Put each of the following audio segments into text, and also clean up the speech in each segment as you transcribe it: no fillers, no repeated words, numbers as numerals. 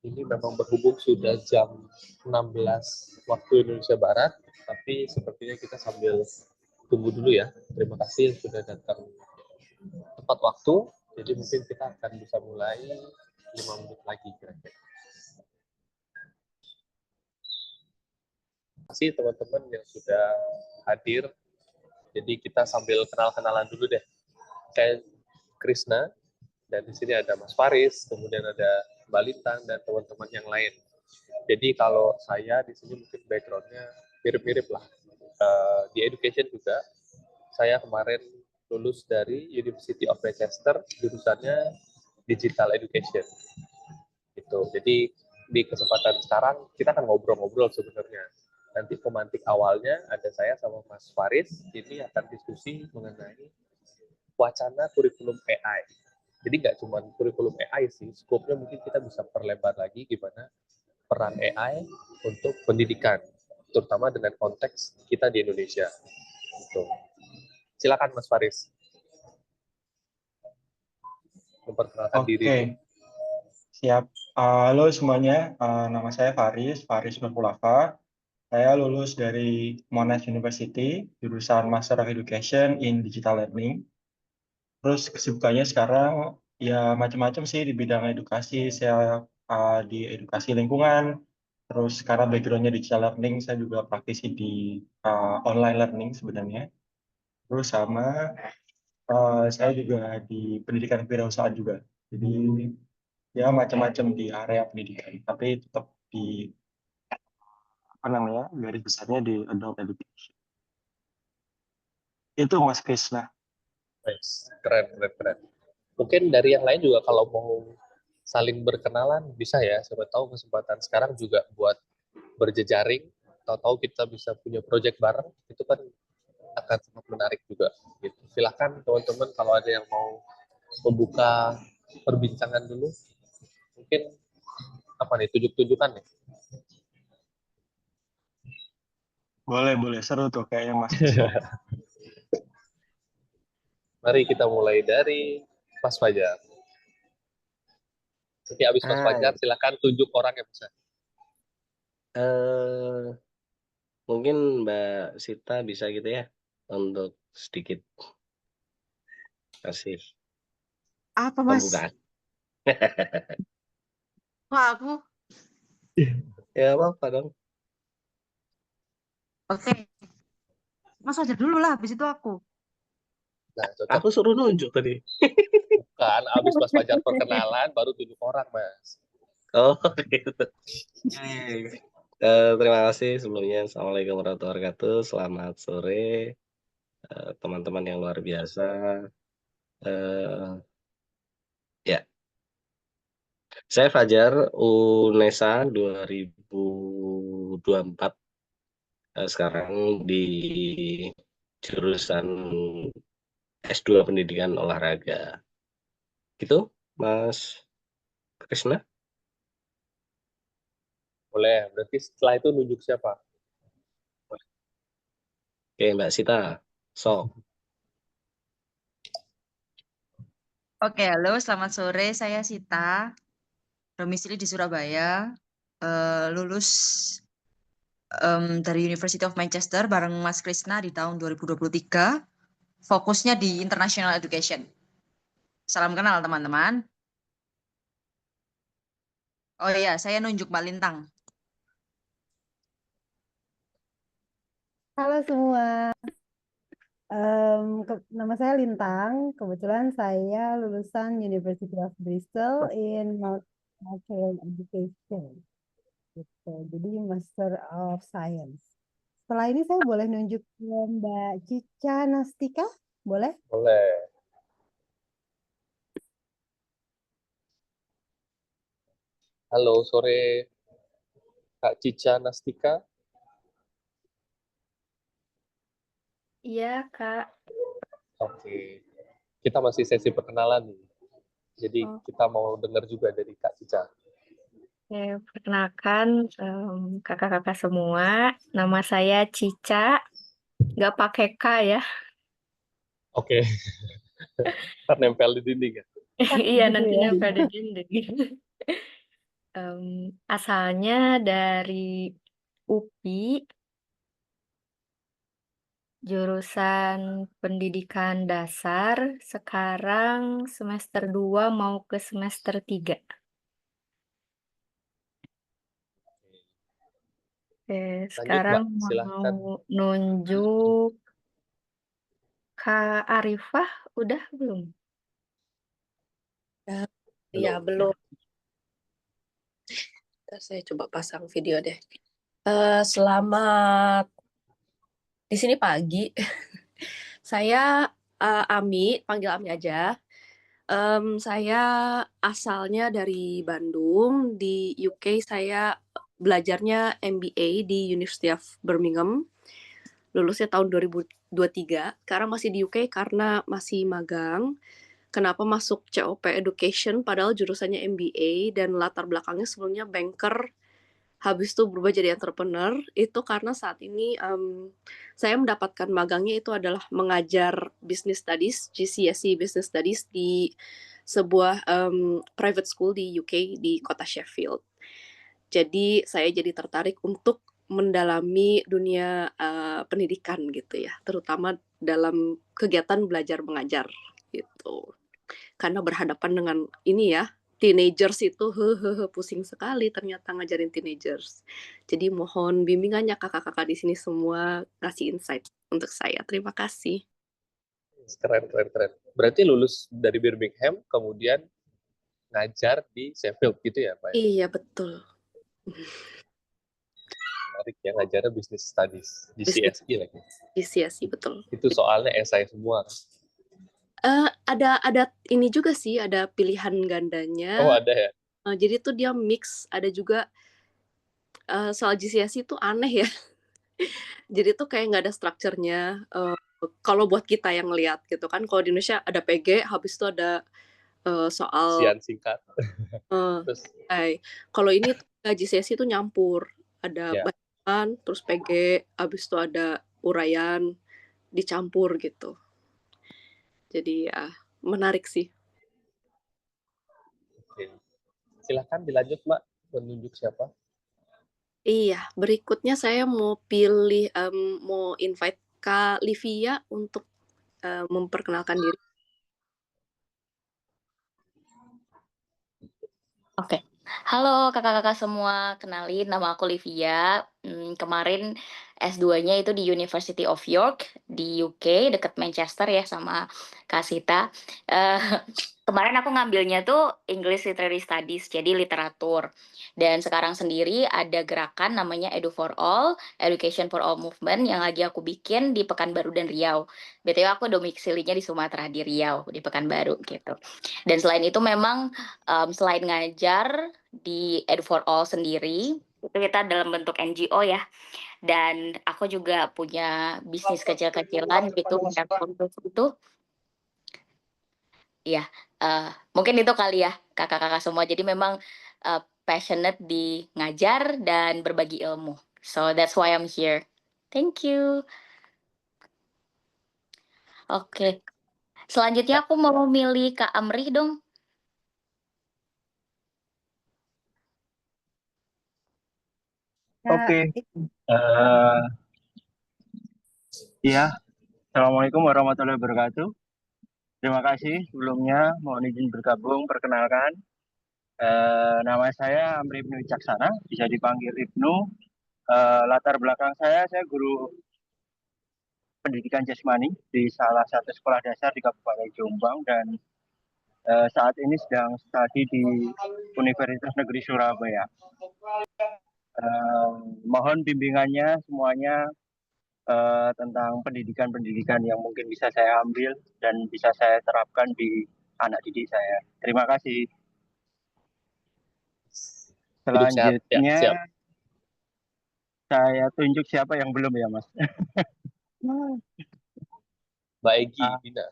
Ini memang berhubung sudah jam 16 waktu Indonesia Barat, tapi sepertinya kita sambil tunggu dulu ya. Terima kasih sudah datang tepat waktu, jadi mungkin kita akan bisa mulai 5 menit lagi kira-kira. Terima kasih teman-teman yang sudah hadir. Jadi kita sambil kenal-kenalan dulu deh. Saya Krisna, dan di sini ada Mas Faris, kemudian ada Mbak Lintang, dan teman-teman yang lain. Jadi kalau saya di sini mungkin background-nya mirip-mirip lah. Di education juga, saya kemarin lulus dari University of Manchester, jurusannya Digital Education. Gitu. Jadi di kesempatan sekarang kita akan ngobrol-ngobrol sebenarnya. Nanti pemantik awalnya ada saya sama Mas Faris, ini akan diskusi mengenai wacana kurikulum AI. Jadi nggak cuma kurikulum AI sih, skopnya mungkin kita bisa perlebar lagi gimana peran AI untuk pendidikan, terutama dengan konteks kita di Indonesia. Gitu. Silakan Mas Faris, memperkenalkan diri dulu. Oke, siap. Halo semuanya, nama saya Faris Nurpulava. Saya lulus dari Monash University, jurusan Master of Education in Digital Learning. Terus kesibukannya sekarang ya macam-macam sih di bidang edukasi. Saya di edukasi lingkungan. Terus karena background-nya digital learning, saya juga praktisi di online learning sebenarnya. Terus sama saya juga di pendidikan kewirausahaan juga. Jadi ya macam-macam di area pendidikan, tapi tetap di apa namanya garis besarnya di adult education. Itu Mas Krisna. Nice. Keren, keren, keren. Mungkin dari yang lain juga kalau mau saling berkenalan bisa ya. Siapa tahu kesempatan sekarang juga buat berjejaring. Tahu-tahu kita bisa punya project bareng, itu kan akan sangat menarik juga. Gitu. Silakan teman-teman kalau ada yang mau membuka perbincangan dulu. Mungkin apa nih tunjuk-tunjukkan nih. Boleh seru tuh kayaknya Mas Krisna. Mari kita mulai dari Mas Fajar. Nanti habis Mas Fajar Hai, silakan tunjuk orang yang bisa. eh mungkin Mbak Sita bisa gitu ya untuk sedikit kasih Apa, Mas? pembukaan. Kok aku? Ya apa dong? Oke. Mas aja dulu lah, habis itu aku. Nah, cocok. Aku suruh nunjuk tadi. Bukan, habis Mas Fajar perkenalan, baru tunjuk orang, Mas. Oh gitu. Terima kasih sebelumnya. Assalamualaikum warahmatullahi wabarakatuh. Selamat sore teman-teman yang luar biasa. Eh, ya, saya Fajar UNESA 2024. Sekarang di jurusan S2 Pendidikan Olahraga. Gitu, Mas Krisna? Boleh, berarti setelah itu nunjuk siapa? Oke, Mbak Sita. Sok. Oke, halo, selamat sore. Saya Sita, domisili di Surabaya. Lulus dari University of Manchester bareng Mas Krisna di tahun 2023. Fokusnya di International Education. Salam kenal, teman-teman. Oh iya, saya nunjuk Mbak Lintang. Halo semua, nama saya Lintang. Kebetulan saya lulusan University of Bristol in Multicultural Education, gitu. Jadi Master of Science. Setelah ini saya boleh nunjuk ke Mbak Cica Nastika, boleh? Boleh. Halo, sore Kak Cica Nastika. Iya, Kak. Oke. Kita masih sesi perkenalan nih. Jadi Oh, kita mau dengar juga dari Kak Cica. oke, perkenalkan kakak-kakak semua. Nama saya Cica, nggak pakai K ya. Oke. Ntar nempel di dinding ya. Iya, Gitu nanti ya. nempel di dinding. Asalnya dari UPI, jurusan pendidikan dasar, sekarang semester 2 mau ke semester 3. Oke, Lanjut Mbak, sekarang silahkan. mau nunjuk Kak Arifah, udah belum? Ya, Belum. belum. Ntar saya coba pasang video deh. Selamat di sini pagi. Saya Ami, panggil Ami aja. Saya asalnya dari Bandung. Di UK saya belajarnya MBA di University of Birmingham. Lulusnya tahun 2023. Sekarang masih di UK karena masih magang. Kenapa masuk COP Education padahal jurusannya MBA dan latar belakangnya sebelumnya banker, habis itu berubah jadi entrepreneur, itu karena saat ini saya mendapatkan magangnya itu adalah mengajar business studies, GCSE Business Studies di sebuah private school di UK di kota Sheffield. Jadi saya jadi tertarik untuk mendalami dunia pendidikan gitu ya, terutama dalam kegiatan belajar mengajar gitu. Karena berhadapan dengan ini ya, teenagers itu pusing sekali ternyata ngajarin teenagers. Jadi mohon bimbingannya kakak-kakak di sini semua kasih insight untuk saya. Terima kasih. Keren. Berarti lulus dari Birmingham, kemudian ngajar di Sheffield gitu ya, Pak? Iya, betul. Menarik ya, ngajarnya Business Studies, GCSE lagi. GCSE, betul. Itu soalnya esai semua. Ada ini juga sih, ada pilihan gandanya. Oh, ada ya? Jadi tuh dia mix, ada juga soal GCSE itu aneh ya. Jadi tuh kayak nggak ada strukturnya. Kalau buat kita yang lihat gitu kan, kalau di Indonesia ada PG, habis itu ada soal Sian singkat. Terus, kalau ini tuh GCSE itu nyampur, ada ya. bacaan, terus PG, habis itu ada uraian, dicampur gitu. Jadi ya menarik sih. Oke. Silahkan dilanjut, Mbak. Menunjuk siapa? Iya, berikutnya saya mau pilih, mau invite Kak Livia untuk memperkenalkan diri. Oke. Halo kakak-kakak semua, kenalin nama aku Livia. Kemarin S2-nya itu di University of York di UK, dekat Manchester ya sama Kak Sita. Kemarin aku ngambilnya tuh English Literary Studies, jadi literatur. Dan sekarang sendiri ada gerakan namanya Edu for All, Education for All Movement yang lagi aku bikin di Pekanbaru dan Riau. BTW aku domisilinya di Sumatera, di Riau, di Pekanbaru gitu. Dan selain itu memang selain ngajar di Edu for All sendiri, itu kita dalam bentuk NGO ya. Dan aku juga punya bisnis kecil-kecilan gitu, kursus itu. Ya, mungkin itu kali ya kakak-kakak semua. Jadi memang passionate di ngajar dan berbagi ilmu. So that's why I'm here. Thank you. Oke. Selanjutnya aku mau milih Kak Amrih dong. Oke. Ya, Assalamualaikum warahmatullahi wabarakatuh. Terima kasih sebelumnya, mohon izin bergabung, perkenalkan. Nama saya Amri Ibnu Wicaksana, bisa dipanggil Ibnu. Latar belakang saya guru pendidikan jasmani di salah satu sekolah dasar di Kabupaten Jombang dan saat ini sedang studi di Universitas Negeri Surabaya. Mohon bimbingannya semuanya tentang pendidikan yang mungkin bisa saya ambil dan bisa saya terapkan di anak didik saya. Terima kasih. Selanjutnya Siap. saya tunjuk siapa yang belum ya, Mas. Mbak Egy Dina.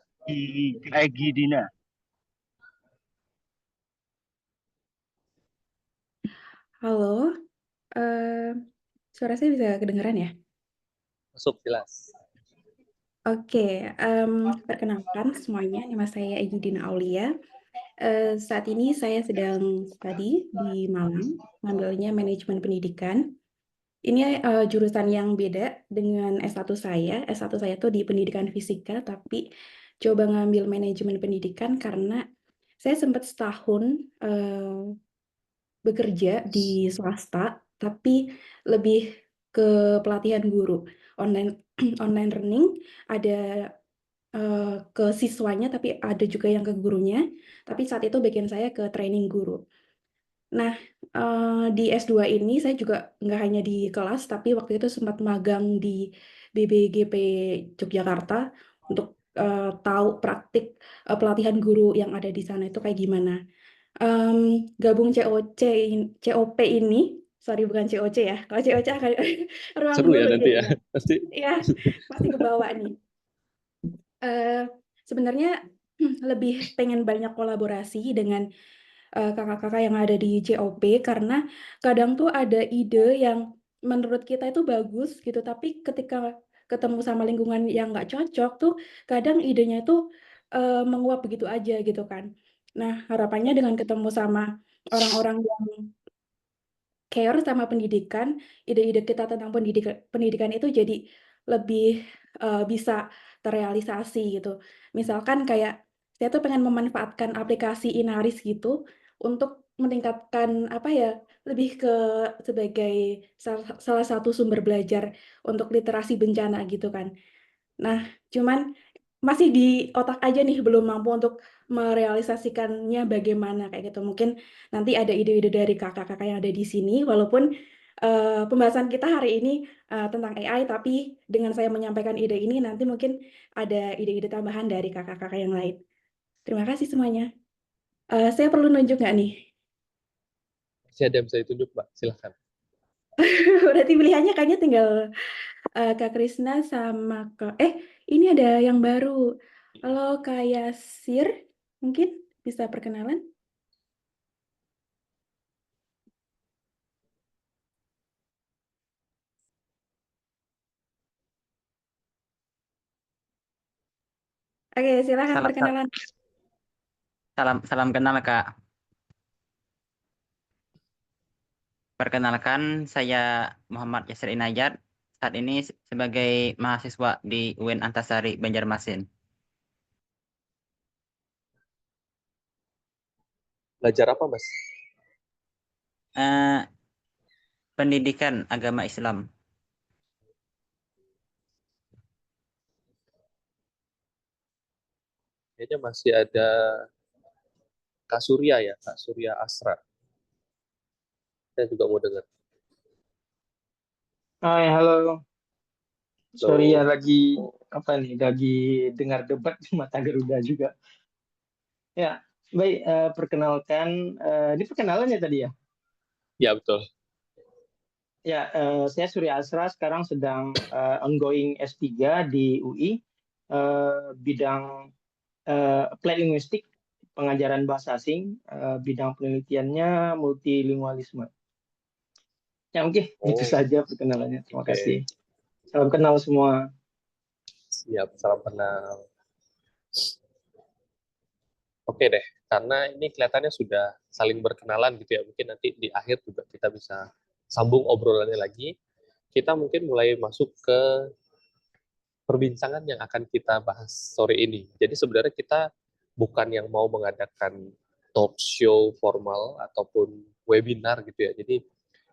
Egy Dina. Halo, suara saya bisa kedengeran ya? Masuk, jelas. Oke, perkenalkan semuanya, nama saya Egy Dina Aulia. Saat ini saya sedang studi di Malang, ngambilnya manajemen pendidikan. Ini jurusan yang beda dengan S1 saya. S1 saya tuh di pendidikan fisika, tapi coba ngambil manajemen pendidikan karena saya sempat setahun bekerja di swasta, tapi lebih ke pelatihan guru. Online online learning, ada ke siswanya, tapi ada juga yang ke gurunya. Tapi saat itu bagian saya ke training guru. Nah, di S2 ini saya juga nggak hanya di kelas, tapi waktu itu sempat magang di BBGP Yogyakarta untuk tahu praktik pelatihan guru yang ada di sana itu kayak gimana. Gabung COP ini, sorry bukan COC ya. Kalau COC akan ruang Seru ya guru nanti ya. jadinya. Pasti. Ya, pasti kebawa nih. Sebenarnya lebih pengen banyak kolaborasi dengan kakak-kakak yang ada di COP karena kadang tuh ada ide yang menurut kita itu bagus gitu, tapi ketika ketemu sama lingkungan yang nggak cocok tuh kadang idenya itu menguap begitu aja gitu kan. Nah, harapannya dengan ketemu sama orang-orang yang care sama pendidikan, ide-ide kita tentang pendidikan itu jadi lebih bisa terrealisasi gitu. Misalkan kayak saya tuh pengen memanfaatkan aplikasi Inaris gitu untuk meningkatkan apa ya, lebih ke sebagai salah satu sumber belajar untuk literasi bencana gitu kan. Nah, cuman masih di otak aja nih, belum mampu untuk merealisasikannya bagaimana kayak gitu. Mungkin nanti ada ide-ide dari kakak-kakak yang ada di sini, walaupun pembahasan kita hari ini tentang AI, tapi dengan saya menyampaikan ide ini, nanti mungkin ada ide-ide tambahan dari kakak-kakak yang lain. Terima kasih semuanya. Saya perlu nunjuk nggak nih? Masih ada yang bisa ditunjuk, Mbak. Silahkan. Berarti pilihannya kayaknya tinggal Kak Krisna sama ini ada yang baru. Halo Kak Yasir, mungkin bisa perkenalan? Oke, silakan Salam, perkenalan. salam kenal Kak. Perkenalkan, saya Muhammad Yasir Inayat. Saat ini sebagai mahasiswa di UIN Antasari, Banjarmasin. Belajar apa, Mas? Pendidikan agama Islam. Kayaknya masih ada Kak Surya ya, Kak Surya Asra. Saya juga mau dengar. Hai, halo. Sorry ya Halo. lagi dengar debat di Mata Garuda juga. Ya, baik, perkenalkan, ini perkenalannya tadi ya? Ya, betul. Ya, saya Surya Asra, sekarang sedang ongoing S3 di UI, bidang applied linguistik, pengajaran bahasa asing, bidang penelitiannya multilingualisme. Ya, oke, itu saja perkenalannya. Terima kasih. Salam kenal semua. Siap, salam kenal. Oke deh, karena ini kelihatannya sudah saling berkenalan gitu ya. Mungkin nanti di akhir juga kita bisa sambung obrolannya lagi. Kita mungkin mulai masuk ke perbincangan yang akan kita bahas sore ini. Jadi sebenarnya kita bukan yang mau mengadakan talk show formal ataupun webinar gitu ya. Jadi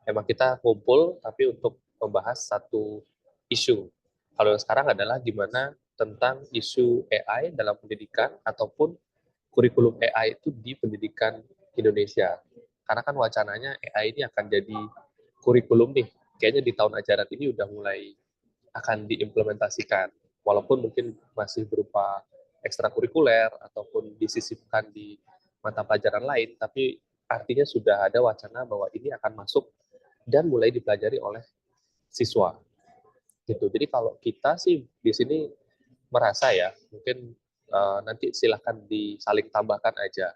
emang kita kumpul tapi untuk membahas satu isu. Kalau yang sekarang adalah gimana tentang isu AI dalam pendidikan ataupun kurikulum AI itu di pendidikan Indonesia. Karena kan wacananya AI ini akan jadi kurikulum nih. Kayaknya di tahun ajaran ini udah mulai akan diimplementasikan. Walaupun mungkin masih berupa ekstrakurikuler ataupun disisipkan di mata pelajaran lain, tapi artinya sudah ada wacana bahwa ini akan masuk dan mulai dipelajari oleh siswa. Gitu. Jadi kalau kita sih di sini merasa ya, mungkin nanti silahkan disaling tambahkan aja.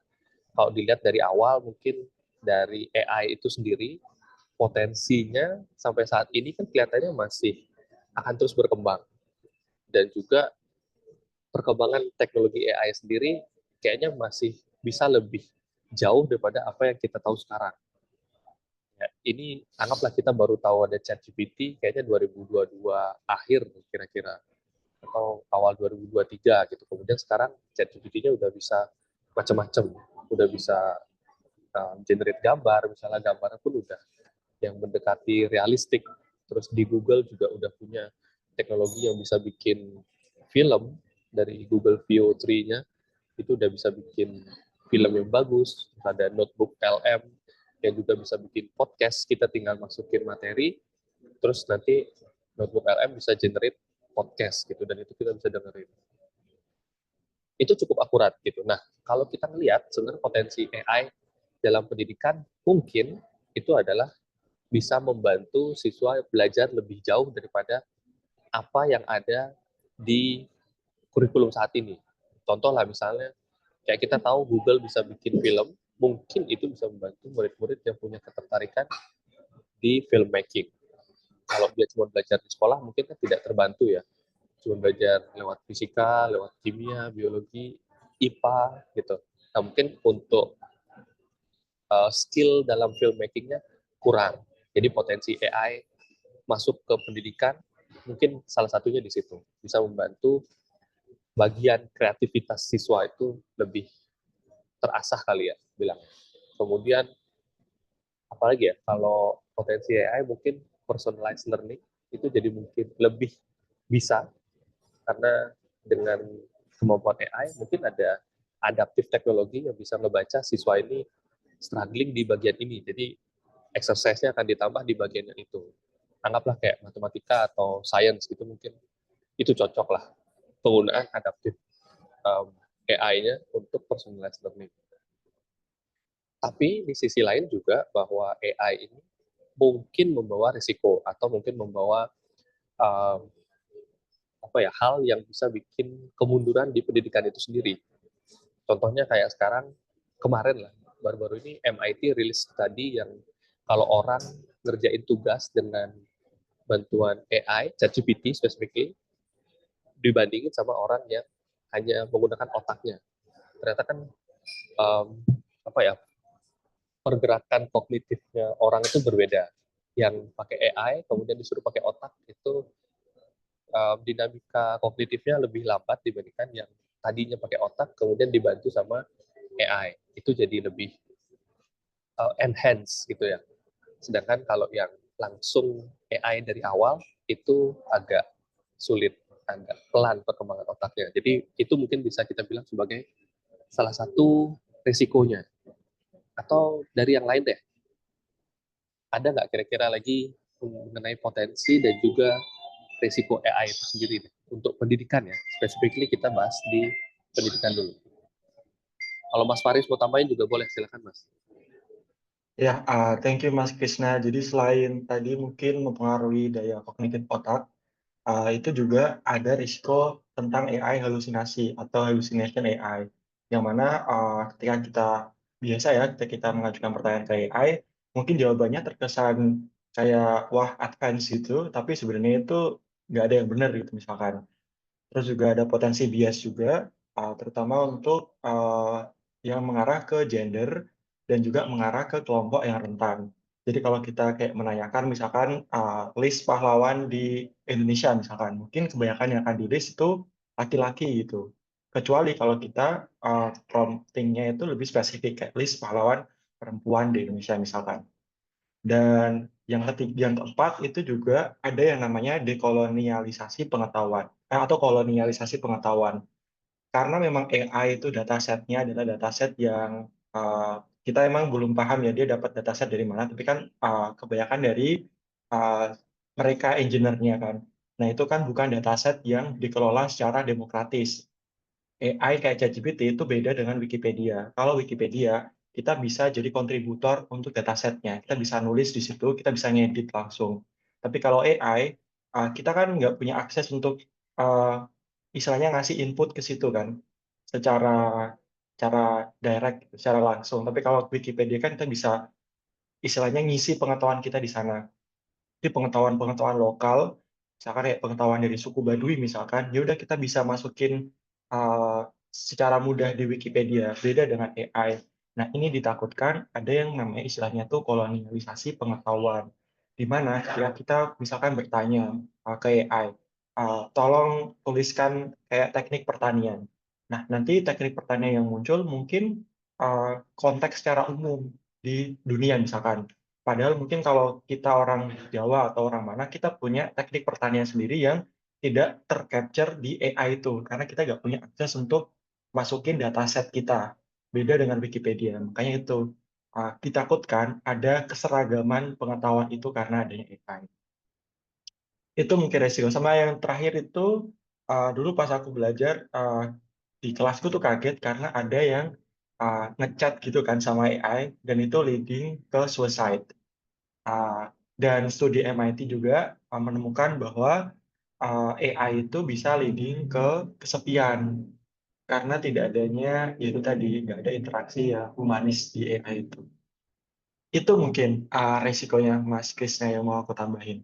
Kalau dilihat dari awal mungkin dari AI itu sendiri, potensinya sampai saat ini kan kelihatannya masih akan terus berkembang. Dan juga perkembangan teknologi AI sendiri kayaknya masih bisa lebih jauh daripada apa yang kita tahu sekarang. Ya, ini anggaplah kita baru tahu ada ChatGPT kayaknya 2022 akhir kira-kira atau awal 2023 gitu. Kemudian sekarang ChatGPT-nya udah bisa macam-macam, udah bisa generate gambar, misalnya gambarnya pun udah yang mendekati realistik. Terus di Google juga udah punya teknologi yang bisa bikin film dari Google Veo 3-nya, itu udah bisa bikin film yang bagus. Ada Notebook LM yang juga bisa bikin podcast, kita tinggal masukin materi, terus nanti Notebook LM bisa generate podcast gitu, dan itu kita bisa dengerin. Itu cukup akurat gitu. Nah, kalau kita melihat sebenarnya potensi AI dalam pendidikan mungkin itu adalah bisa membantu siswa belajar lebih jauh daripada apa yang ada di kurikulum saat ini. Contoh lah misalnya, kayak kita tahu Google bisa bikin film, mungkin itu bisa membantu murid-murid yang punya ketertarikan di filmmaking. Kalau dia cuma belajar di sekolah, mungkin kan tidak terbantu ya. Cuma belajar lewat fisika, lewat kimia, biologi, IPA, gitu. Nah, mungkin untuk skill dalam filmmaking-nya kurang. Jadi potensi AI masuk ke pendidikan, mungkin salah satunya di situ. Bisa membantu bagian kreativitas siswa itu lebih terasah kali ya, bilang. Kemudian, apalagi ya, kalau potensi AI mungkin personalized learning, itu jadi mungkin lebih bisa, karena dengan kemampuan AI, mungkin ada adaptive teknologi yang bisa membaca siswa ini struggling di bagian ini. Jadi exercise-nya akan ditambah di bagian yang itu. Anggaplah kayak matematika atau science gitu, mungkin itu cocok lah penggunaan adaptive AI-nya untuk personalized learning. Tapi di sisi lain juga bahwa AI ini mungkin membawa risiko atau mungkin membawa hal yang bisa bikin kemunduran di pendidikan itu sendiri. Contohnya kayak sekarang, kemarin lah, baru-baru ini MIT rilis tadi yang kalau orang ngerjain tugas dengan bantuan AI, ChatGPT specifically, dibandingin sama orang yang hanya menggunakan otaknya. Ternyata kan pergerakan kognitifnya orang itu berbeda. Yang pakai AI kemudian disuruh pakai otak itu dinamika kognitifnya lebih lambat dibandingkan yang tadinya pakai otak kemudian dibantu sama AI. Itu jadi lebih enhance gitu ya. Sedangkan kalau yang langsung AI dari awal itu agak sulit, agak pelan perkembangan otaknya. Jadi itu mungkin bisa kita bilang sebagai salah satu risikonya. Atau dari yang lain deh, ada nggak kira-kira lagi mengenai potensi dan juga risiko AI itu sendiri deh, untuk pendidikan ya, specifically kita bahas di pendidikan dulu. Kalau Mas Faris mau tambahin juga boleh, silakan Mas. Ya, thank you Mas Krisna. Jadi selain tadi mungkin mempengaruhi daya kognitif otak, itu juga ada risiko tentang AI halusinasi atau hallucination AI, yang mana ketika kita biasa ya, ketika kita mengajukan pertanyaan ke AI, mungkin jawabannya terkesan kayak wah advance gitu, tapi sebenarnya itu nggak ada yang benar gitu misalkan. Terus juga ada potensi bias juga, terutama untuk yang mengarah ke gender dan juga mengarah ke kelompok yang rentan. Jadi kalau kita kayak menanyakan misalkan list pahlawan di Indonesia misalkan, mungkin kebanyakan yang akan di-list itu laki-laki gitu. Kecuali kalau kita prompting-nya itu lebih spesifik, kayak list pahlawan perempuan di Indonesia misalkan. Dan yang keempat itu juga ada yang namanya dekolonialisasi pengetahuan atau kolonialisasi pengetahuan. Karena memang AI itu dataset-nya adalah dataset yang kita emang belum paham ya dia dapat dataset dari mana, tapi kan kebanyakan dari mereka engineer-nya kan. Nah, itu kan bukan dataset yang dikelola secara demokratis. AI kayak ChatGPT itu beda dengan Wikipedia. Kalau Wikipedia, kita bisa jadi kontributor untuk datasetnya. Kita bisa nulis di situ, kita bisa ngedit langsung. Tapi kalau AI, kita kan nggak punya akses untuk istilahnya ngasih input ke situ kan, secara direct, secara langsung. Tapi kalau Wikipedia kan kita bisa istilahnya ngisi pengetahuan kita di sana. Jadi pengetahuan-pengetahuan lokal, misalkan kayak pengetahuan dari suku Baduy misalkan, ya udah kita bisa masukin secara mudah di Wikipedia, beda dengan AI. Nah, ini ditakutkan ada yang namanya istilahnya tuh kolonialisasi pengetahuan, di mana ya kita misalkan bertanya ke AI, tolong tuliskan kayak teknik pertanian. Nah, nanti teknik pertanian yang muncul mungkin konteks secara umum di dunia misalkan. Padahal mungkin kalau kita orang Jawa atau orang mana, kita punya teknik pertanian sendiri yang tidak tercapture di AI itu, karena kita nggak punya akses untuk masukin dataset kita. Beda dengan Wikipedia. Makanya itu ditakutkan ada keseragaman pengetahuan itu karena adanya AI. Itu mungkin resiko. Sama yang terakhir itu, dulu pas aku belajar, di kelasku tuh kaget karena ada yang ngechat gitu kan sama AI, dan itu leading ke suicide. Dan studi MIT juga menemukan bahwa AI itu bisa leading ke kesepian karena tidak adanya yaitu tadi nggak ada interaksi ya humanis di AI itu. Itu mungkin resikonya Mas Krisna yang mau aku tambahin.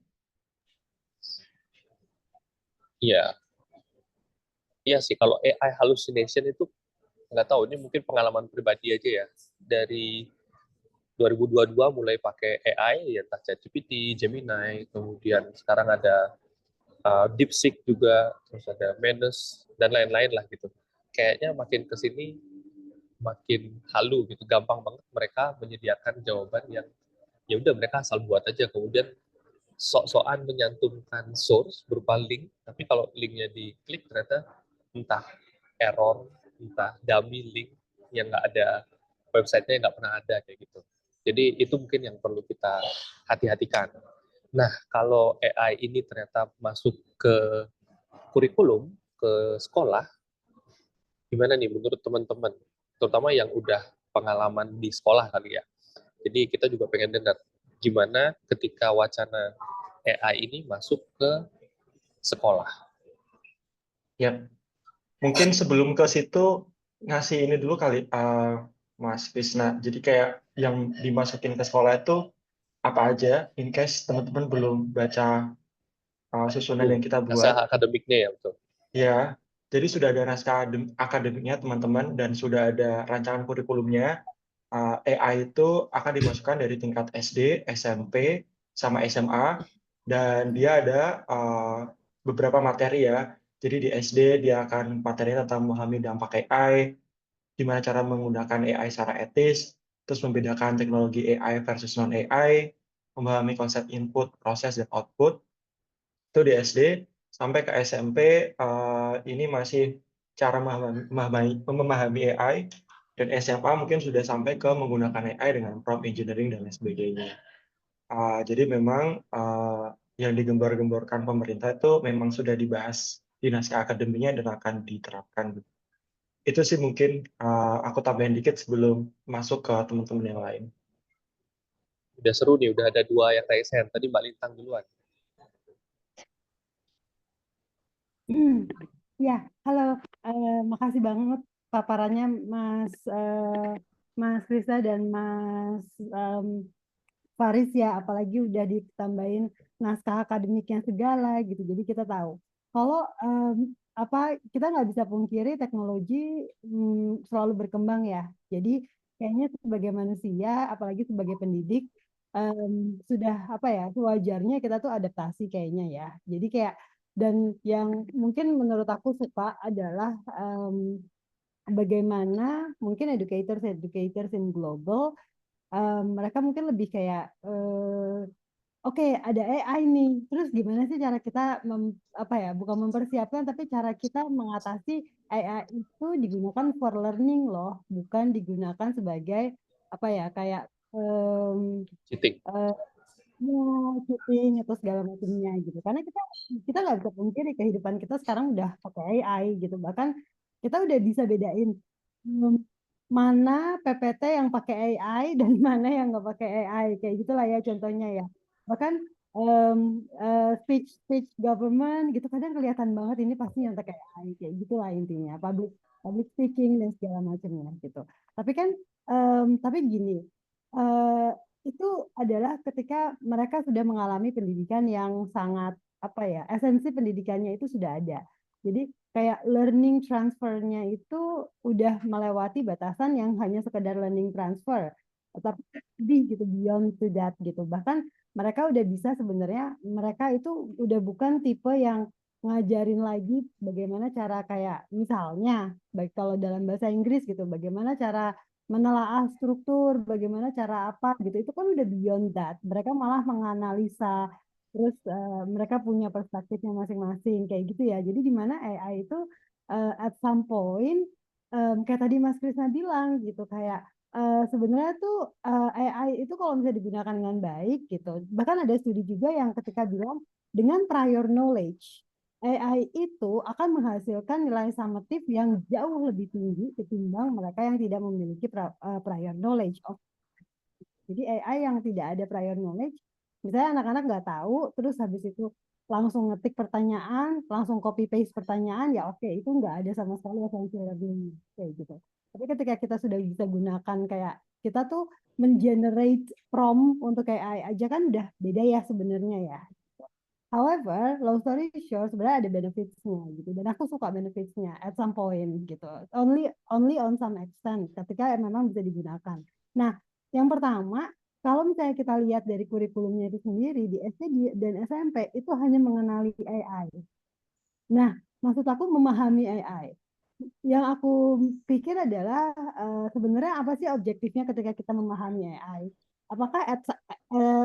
Iya, iya sih kalau AI hallucination itu nggak tahu, ini mungkin pengalaman pribadi aja ya. Dari 2022 mulai pakai AI, ya entah ChatGPT, Gemini, kemudian sekarang ada DeepSeek juga, terus ada Manus, dan lain-lain lah gitu. Kayaknya makin ke sini makin halu gitu, gampang banget mereka menyediakan jawaban yang ya udah mereka asal buat aja, kemudian sok-sokan menyantumkan source berupa link, tapi kalau linknya diklik ternyata entah error, entah dummy link yang nggak ada, websitenya nggak pernah ada kayak gitu. Jadi itu mungkin yang perlu kita hati-hatikan. Nah, kalau AI ini ternyata masuk ke kurikulum, ke sekolah, gimana nih menurut teman-teman? Terutama yang udah pengalaman di sekolah kali ya. Jadi kita juga pengen dengar gimana ketika wacana AI ini masuk ke sekolah. Ya, mungkin sebelum ke situ ngasih ini dulu kali, Mas Krisna. Jadi kayak yang dimasukin ke sekolah itu apa aja, in case teman-teman belum baca susunan yang kita buat. Naskah akademiknya ya, betul. Ya, jadi sudah ada naskah akademiknya teman-teman dan sudah ada rancangan kurikulumnya. AI itu akan dimasukkan dari tingkat SD, SMP, sama SMA, dan dia ada beberapa materi ya. Jadi di SD dia akan materi tentang memahami dampak AI, gimana cara menggunakan AI secara etis, terus membedakan teknologi AI versus non-AI, memahami konsep input, proses, dan output. Itu di SD. Sampai ke SMP, ini masih cara memahami AI, dan SMA mungkin sudah sampai ke menggunakan AI dengan prompt engineering dan lain sebagainya. Jadi memang yang digembar-gemborkan pemerintah itu memang sudah dibahas di naskah akademinya dan akan diterapkan. Itu sih mungkin aku tambahin dikit sebelum masuk ke teman-teman yang lain. Udah seru nih, udah ada 2 yang raise hand. Tadi Mbak Lintang duluan. Ya, halo. Makasih banget paparannya Mas Krisna dan Mas Faris ya, apalagi udah ditambahin naskah akademiknya segala gitu. Jadi kita tahu kalau kita nggak bisa pungkiri teknologi selalu berkembang ya. Jadi kayaknya sebagai manusia, apalagi sebagai pendidik, sudah sewajarnya kita tuh adaptasi kayaknya ya. Jadi kayak, dan yang mungkin menurut aku suka adalah bagaimana mungkin educators in global, mereka mungkin lebih kayak oke, ada AI nih, terus gimana sih cara kita bukan mempersiapkan, tapi cara kita mengatasi AI itu digunakan for learning loh, bukan digunakan sebagai kayak Cheating. cheating atau segala macamnya gitu. Karena kita nggak bisa pungkiri kehidupan kita sekarang udah pakai AI gitu. Bahkan kita udah bisa bedain mana PPT yang pakai AI dan mana yang nggak pakai AI, kayak gitulah ya contohnya ya. Bahkan speech government gitu kadang kelihatan banget ini pasti yang pakai AI, kayak gitulah intinya, public speaking dan segala macamnya gitu. Tapi kan tapi gini, itu adalah ketika mereka sudah mengalami pendidikan yang sangat esensi pendidikannya itu sudah ada. Jadi kayak learning transfernya itu udah melewati batasan yang hanya sekedar learning transfer, tapi lebih gitu, beyond to that gitu. Bahkan mereka udah bisa sebenarnya, mereka itu udah bukan tipe yang ngajarin lagi bagaimana cara kayak misalnya, baik kalau dalam bahasa Inggris gitu, bagaimana cara menelaah struktur, bagaimana cara apa gitu, itu kan udah beyond that. Mereka malah menganalisa, terus mereka punya perspektifnya masing-masing kayak gitu ya. Jadi di mana AI itu at some point kayak tadi Mas Krisna bilang gitu, kayak sebenarnya tuh AI itu kalau misalnya digunakan dengan baik gitu, bahkan ada studi juga yang ketika bilang dengan prior knowledge AI itu akan menghasilkan nilai summative yang jauh lebih tinggi ketimbang mereka yang tidak memiliki prior knowledge. Jadi AI yang tidak ada prior knowledge, misalnya anak-anak nggak tahu, terus habis itu langsung ngetik pertanyaan, langsung copy paste pertanyaan, ya oke, itu nggak ada sama sekali essential learning kayak gitu. Tapi ketika kita sudah bisa gunakan kayak kita tuh mengenerate prompt untuk AI aja kan udah beda ya sebenarnya ya. However, long story short, sebenarnya ada benefits-nya gitu. Dan aku suka benefits-nya at some point gitu. Only on some extent ketika memang bisa digunakan. Nah, yang pertama, kalau misalnya kita lihat dari kurikulumnya itu sendiri di SD dan SMP itu hanya mengenali AI. Nah, maksud aku memahami AI. Yang aku pikir adalah sebenarnya apa sih objektifnya ketika kita memahami AI? Apakah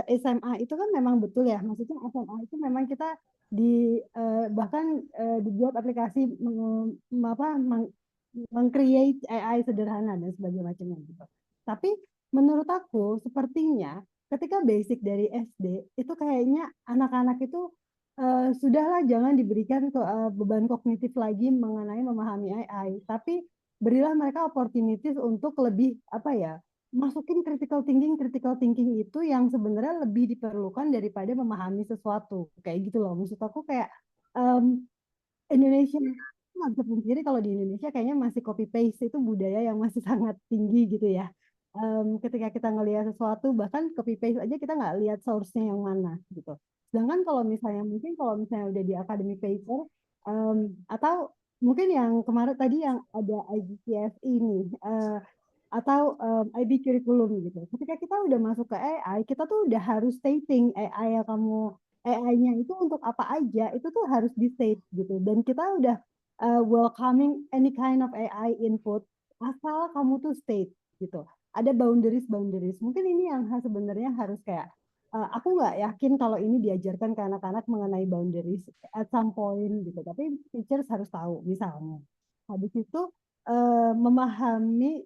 SMA itu kan memang betul ya, maksudnya SMA itu memang kita bahkan dibuat aplikasi meng-create AI sederhana dan sebagainya macamnya gitu. Tapi menurut aku sepertinya ketika basic dari SD itu kayaknya anak-anak itu sudahlah jangan diberikan beban kognitif lagi mengenai memahami AI, tapi berilah mereka opportunities untuk lebih apa ya, masukin critical thinking itu yang sebenarnya lebih diperlukan daripada memahami sesuatu kayak gitu loh. Maksud aku kayak Indonesia nggak bisa pungkiri kalau di Indonesia kayaknya masih copy paste itu budaya yang masih sangat tinggi gitu ya. Ketika kita ngelihat sesuatu bahkan copy paste aja kita nggak lihat source-nya yang mana gitu. Sedangkan kalau misalnya udah di academic paper atau mungkin yang kemarin tadi yang ada IGCSE ini atau IB curriculum gitu. Ketika kita udah masuk ke AI, kita tuh udah harus stating AI-nya itu untuk apa aja, itu tuh harus di state gitu. Dan kita udah welcoming any kind of AI input asal kamu tuh state gitu. Ada boundaries. Mungkin ini yang sebenarnya harus kayak aku nggak yakin kalau ini diajarkan ke anak-anak mengenai boundaries at some point gitu. Tapi teachers harus tahu misalnya. Habis itu memahami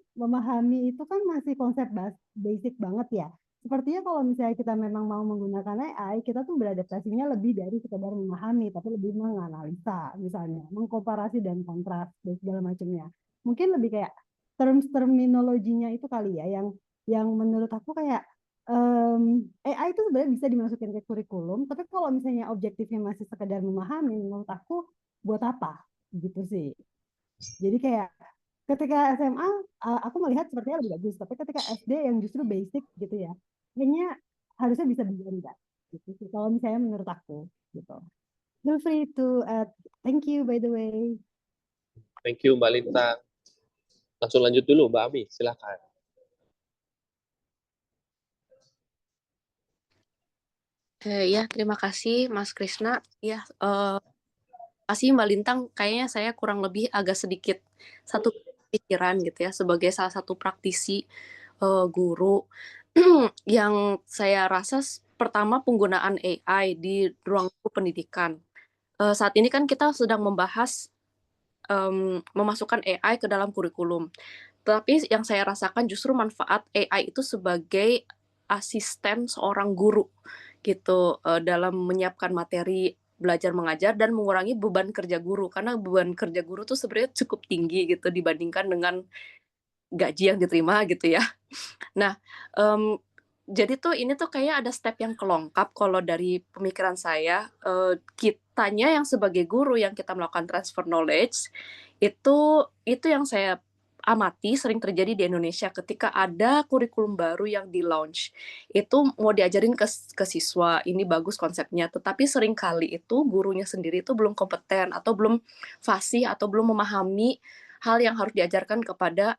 itu kan masih konsep basic banget ya. Sepertinya kalau misalnya kita memang mau menggunakan AI, kita tuh beradaptasinya lebih dari sekedar memahami, tapi lebih menganalisa, misalnya mengkomparasi dan kontras dan segala macamnya. Mungkin lebih kayak terminologinya itu kali ya, yang menurut aku kayak AI itu sebenarnya bisa dimasukin ke kurikulum, tapi kalau misalnya objektifnya masih sekedar memahami, menurut aku buat apa gitu sih. Jadi kayak ketika SMA aku melihat sepertinya lebih bagus, tapi ketika SD yang justru basic gitu ya, kayaknya harusnya bisa berubah gitu sih. Kalau misalnya menurut aku gitu. Feel free to thank you by the way. Thank you Mbak Lintang. Langsung lanjut dulu Mbak Ami, silakan. Ya, terima kasih Mas Krisna. Ya, kasih Mbak Lintang, kayaknya saya kurang lebih agak sedikit satu pikiran gitu ya sebagai salah satu praktisi guru yang saya rasa pertama penggunaan AI di ruang pendidikan. Saat ini kan kita sedang membahas memasukkan AI ke dalam kurikulum. Tapi yang saya rasakan justru manfaat AI itu sebagai asisten seorang guru gitu dalam menyiapkan materi belajar mengajar dan mengurangi beban kerja guru, karena beban kerja guru tuh sebenarnya cukup tinggi gitu dibandingkan dengan gaji yang diterima gitu ya. Nah, jadi tuh ini tuh kayak ada step yang kelongkap kalau dari pemikiran saya, kitanya yang sebagai guru yang kita melakukan transfer knowledge itu yang saya amati sering terjadi di Indonesia ketika ada kurikulum baru yang di-launch. Itu mau diajarin ke siswa, ini bagus konsepnya, tetapi seringkali itu gurunya sendiri itu belum kompeten atau belum fasih atau belum memahami hal yang harus diajarkan kepada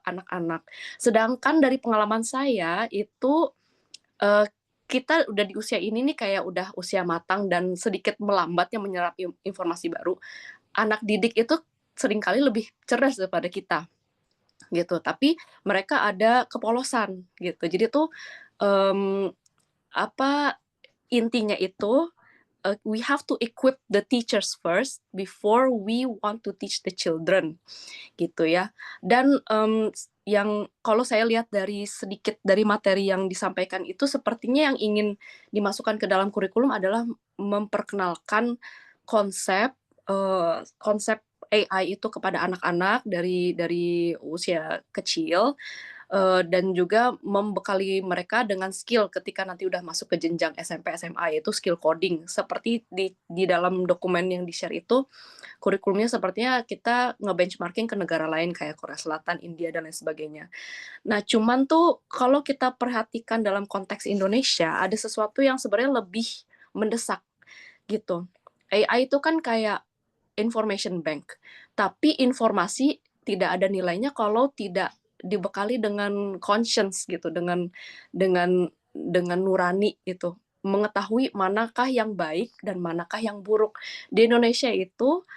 anak-anak. Sedangkan dari pengalaman saya itu kita udah di usia ini nih kayak udah usia matang dan sedikit melambatnya menyerap informasi baru. Anak didik itu seringkali lebih cerdas daripada kita gitu, tapi mereka ada kepolosan gitu. Jadi tuh intinya itu we have to equip the teachers first before we want to teach the children gitu ya. Dan yang kalau saya lihat dari sedikit dari materi yang disampaikan itu sepertinya yang ingin dimasukkan ke dalam kurikulum adalah memperkenalkan konsep AI itu kepada anak-anak dari usia kecil, dan juga membekali mereka dengan skill ketika nanti udah masuk ke jenjang SMP SMA, yaitu skill coding. Seperti di dalam dokumen yang di-share itu, kurikulumnya sepertinya kita nge-benchmarking ke negara lain kayak Korea Selatan, India, dan lain sebagainya. Nah, cuman tuh kalau kita perhatikan dalam konteks Indonesia, ada sesuatu yang sebenarnya lebih mendesak gitu. AI itu kan kayak information bank, tapi informasi tidak ada nilainya kalau tidak dibekali dengan conscience gitu, dengan nurani itu, mengetahui manakah yang baik dan manakah yang buruk. Di Indonesia itu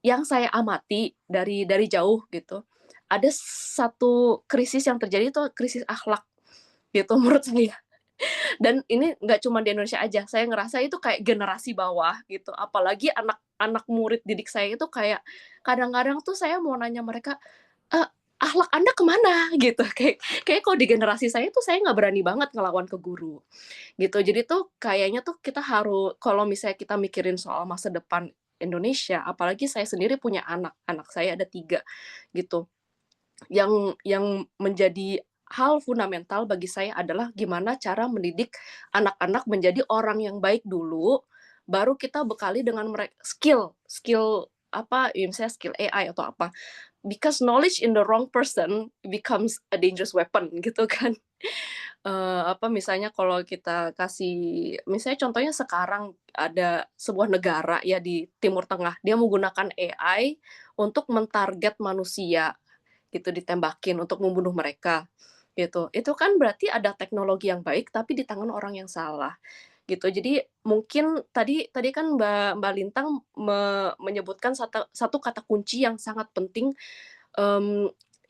yang saya amati dari jauh gitu, ada satu krisis yang terjadi itu krisis akhlak gitu menurut saya. Dan ini nggak cuma di Indonesia aja, saya ngerasa itu kayak generasi bawah gitu, apalagi anak murid didik saya itu kayak kadang-kadang tuh saya mau nanya mereka, akhlak Anda kemana gitu, kayak kalau di generasi saya tuh saya nggak berani banget ngelawan ke guru gitu. Jadi tuh kayaknya tuh kita harus, kalau misalnya kita mikirin soal masa depan Indonesia, apalagi saya sendiri punya anak saya ada 3 gitu, yang menjadi hal fundamental bagi saya adalah gimana cara mendidik anak-anak menjadi orang yang baik dulu, baru kita bekali dengan skill apa, ya misalnya skill AI atau apa. Because knowledge in the wrong person becomes a dangerous weapon gitu kan. Misalnya kalau kita kasih, misalnya contohnya sekarang ada sebuah negara ya di Timur Tengah, dia menggunakan AI untuk mentarget manusia gitu, ditembakin untuk membunuh mereka gitu. Itu kan berarti ada teknologi yang baik tapi di tangan orang yang salah gitu. Jadi mungkin tadi kan Mbak Lintang menyebutkan satu kata kunci yang sangat penting,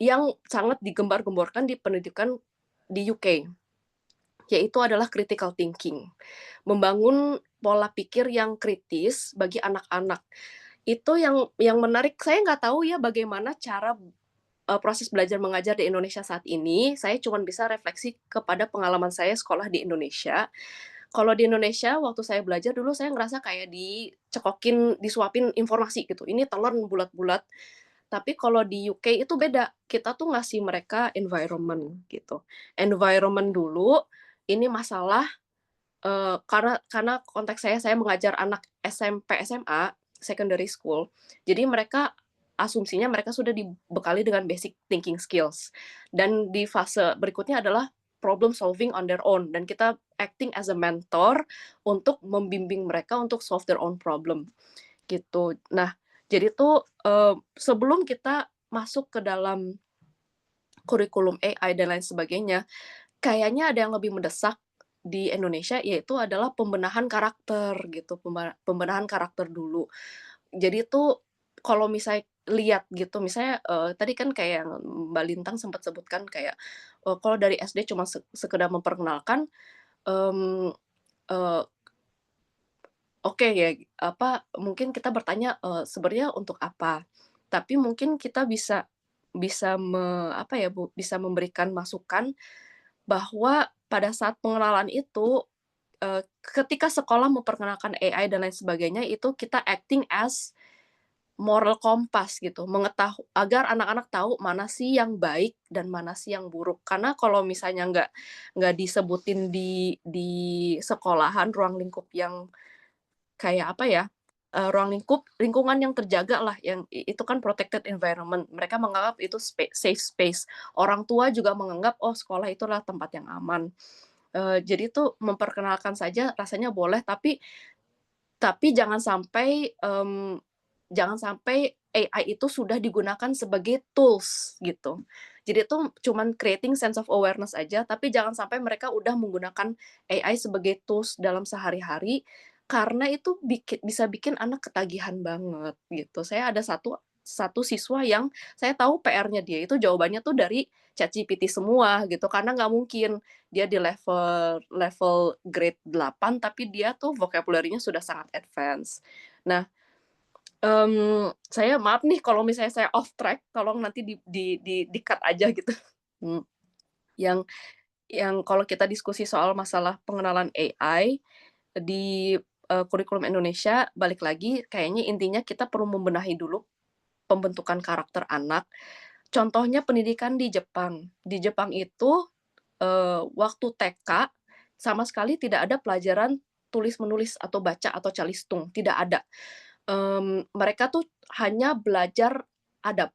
yang sangat digembar-gemborkan di pendidikan di UK, yaitu adalah critical thinking. Membangun pola pikir yang kritis bagi anak-anak. Itu yang menarik. Saya nggak tahu ya bagaimana cara proses belajar mengajar di Indonesia saat ini. Saya cuma bisa refleksi kepada pengalaman saya sekolah di Indonesia. Kalau di Indonesia waktu saya belajar dulu, saya ngerasa kayak disuapin informasi gitu, ini telur bulat-bulat. Tapi kalau di UK itu beda, kita tuh ngasih mereka environment gitu. Environment dulu, ini masalah karena konteks saya mengajar anak SMP SMA, secondary school, jadi mereka asumsinya mereka sudah dibekali dengan basic thinking skills, dan di fase berikutnya adalah problem solving on their own, dan kita acting as a mentor untuk membimbing mereka untuk solve their own problem gitu. Nah, jadi tuh sebelum kita masuk ke dalam kurikulum AI dan lain sebagainya, kayaknya ada yang lebih mendesak di Indonesia, yaitu adalah pembenahan karakter gitu, pembenahan karakter dulu. Jadi tuh kalau misalnya lihat gitu, misalnya tadi kan kayak yang Mbak Lintang sempat sebutkan kayak kalau dari SD cuma sekedar memperkenalkan, oke ya, mungkin kita bertanya sebenarnya untuk apa, tapi mungkin kita bisa memberikan masukan bahwa pada saat pengenalan itu, ketika sekolah memperkenalkan AI dan lain sebagainya, itu kita acting as moral compass gitu, agar anak-anak tahu mana sih yang baik dan mana sih yang buruk. Karena kalau misalnya nggak disebutin di sekolahan, ruang lingkup yang kayak ruang lingkungan yang terjaga lah, yang itu kan protected environment. Mereka menganggap itu safe space. Orang tua juga menganggap, oh sekolah itulah tempat yang aman. Jadi itu memperkenalkan saja rasanya boleh, tapi jangan sampai AI itu sudah digunakan sebagai tools gitu. Jadi itu cuman creating sense of awareness aja, tapi jangan sampai mereka udah menggunakan AI sebagai tools dalam sehari-hari, karena itu bisa bikin anak ketagihan banget gitu. Saya ada satu siswa yang saya tahu PR-nya dia itu jawabannya tuh dari ChatGPT semua gitu, karena nggak mungkin dia di level grade 8 tapi dia tuh vocabulary-nya sudah sangat advance. Nah, saya maaf nih kalau misalnya saya off track, tolong nanti di-cut aja gitu. Yang kalau kita diskusi soal masalah pengenalan AI di kurikulum Indonesia, balik lagi kayaknya intinya kita perlu membenahi dulu pembentukan karakter anak. Contohnya pendidikan di Jepang. Di Jepang itu waktu TK sama sekali tidak ada pelajaran tulis-menulis atau baca atau calistung, tidak ada. Mereka tuh hanya belajar adab.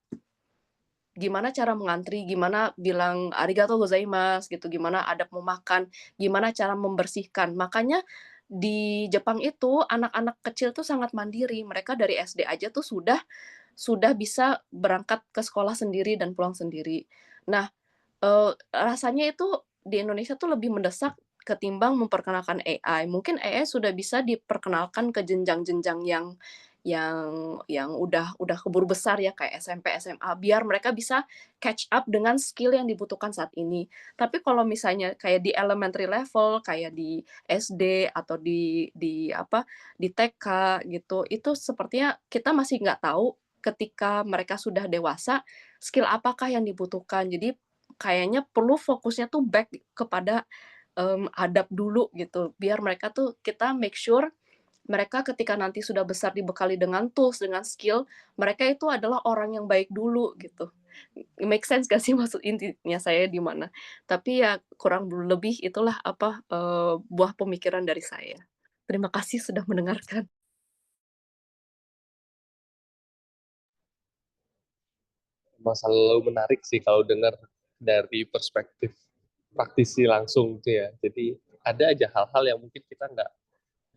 Gimana cara mengantri, gimana bilang arigatou gozaimasu gitu, gimana adab memakan, gimana cara membersihkan. Makanya di Jepang itu anak-anak kecil tuh sangat mandiri. Mereka dari SD aja tuh sudah bisa berangkat ke sekolah sendiri dan pulang sendiri. Nah, rasanya itu di Indonesia tuh lebih mendesak ketimbang memperkenalkan AI. Mungkin AI sudah bisa diperkenalkan ke jenjang-jenjang yang udah keburu besar ya, kayak SMP, SMA, biar mereka bisa catch up dengan skill yang dibutuhkan saat ini. Tapi kalau misalnya kayak di elementary level, kayak di SD atau di TK gitu, itu sepertinya kita masih nggak tahu ketika mereka sudah dewasa, skill apakah yang dibutuhkan. Jadi kayaknya perlu fokusnya tuh back kepada adab dulu gitu, biar mereka tuh kita make sure mereka ketika nanti sudah besar dibekali dengan tools, dengan skill, mereka itu adalah orang yang baik dulu gitu. Make sense gak sih maksud intinya saya di mana? Tapi ya kurang lebih itulah buah pemikiran dari saya. Terima kasih sudah mendengarkan. Selalu menarik sih kalau dengar dari perspektif praktisi langsung tuh ya. Jadi ada aja hal-hal yang mungkin kita nggak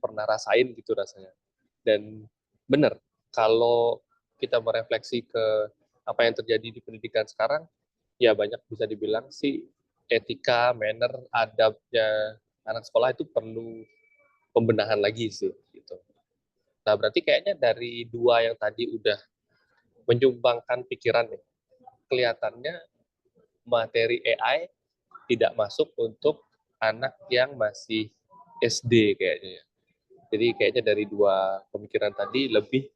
pernah rasain gitu rasanya. Dan benar, kalau kita merefleksi ke apa yang terjadi di pendidikan sekarang, ya banyak bisa dibilang sih etika, manner, adabnya anak sekolah itu perlu pembenahan lagi sih. Gitu. Nah berarti kayaknya dari dua yang tadi udah menyumbangkan pikiran nih, kelihatannya materi AI tidak masuk untuk anak yang masih SD kayaknya. Jadi kayaknya dari dua pemikiran tadi lebih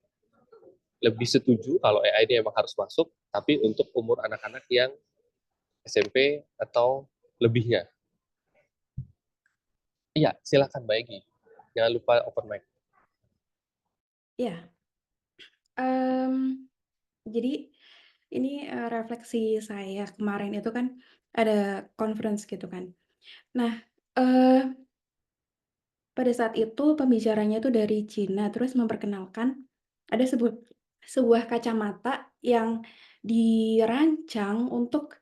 setuju kalau AI ini emang harus masuk, tapi untuk umur anak-anak yang SMP atau lebihnya. Iya, silakan Mbak Egy. Jangan lupa open mic. Ya, jadi ini refleksi saya kemarin itu kan ada conference gitu kan. Nah, pada saat itu pembicaranya itu dari Cina, terus memperkenalkan ada sebuah kacamata yang dirancang untuk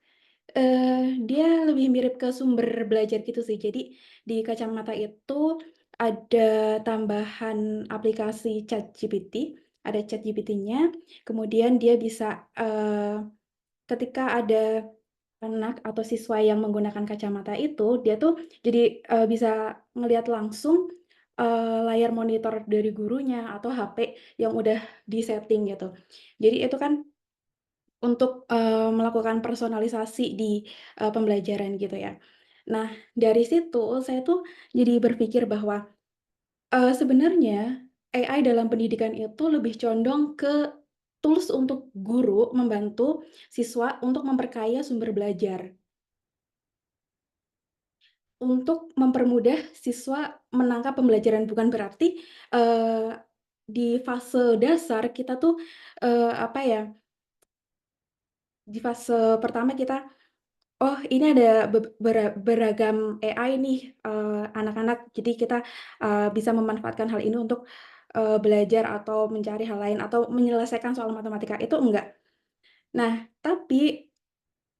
dia lebih mirip ke sumber belajar gitu sih. Jadi di kacamata itu ada tambahan aplikasi ChatGPT, ada ChatGPT-nya, kemudian dia bisa ketika ada anak atau siswa yang menggunakan kacamata itu, dia tuh jadi bisa ngelihat langsung layar monitor dari gurunya atau HP yang udah di-setting gitu. Jadi itu kan untuk melakukan personalisasi di pembelajaran gitu ya. Nah, dari situ saya tuh jadi berpikir bahwa sebenarnya AI dalam pendidikan itu lebih condong ke tools untuk guru membantu siswa untuk memperkaya sumber belajar. Untuk mempermudah siswa menangkap pembelajaran, bukan berarti di fase dasar kita tuh di fase pertama kita, oh ini ada beragam AI nih anak-anak, jadi kita bisa memanfaatkan hal ini untuk belajar atau mencari hal lain atau menyelesaikan soal matematika, itu enggak. Nah, tapi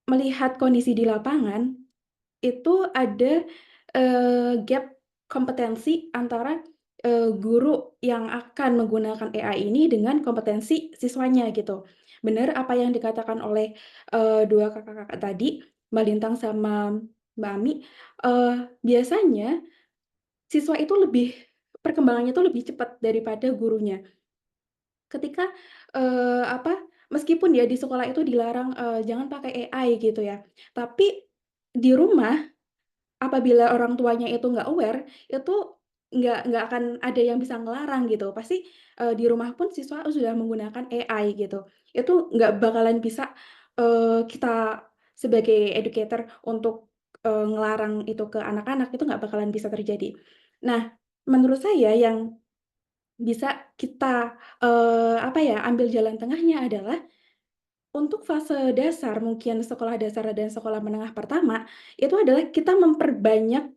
melihat kondisi di lapangan, itu ada gap kompetensi antara guru yang akan menggunakan AI ini dengan kompetensi siswanya gitu. Benar apa yang dikatakan oleh dua kakak-kakak tadi, Mbak Lintang sama Mbak Ami, biasanya siswa itu perkembangannya itu lebih cepat daripada gurunya. Ketika meskipun ya di sekolah itu dilarang jangan pakai AI gitu ya, tapi di rumah apabila orang tuanya itu nggak aware, itu nggak akan ada yang bisa ngelarang gitu. Pasti di rumah pun siswa sudah menggunakan AI gitu. Itu nggak bakalan bisa kita sebagai educator untuk ngelarang itu ke anak-anak, itu nggak bakalan bisa terjadi. Nah, menurut saya yang bisa kita ambil jalan tengahnya adalah untuk fase dasar, mungkin sekolah dasar dan sekolah menengah pertama, itu adalah kita memperbanyak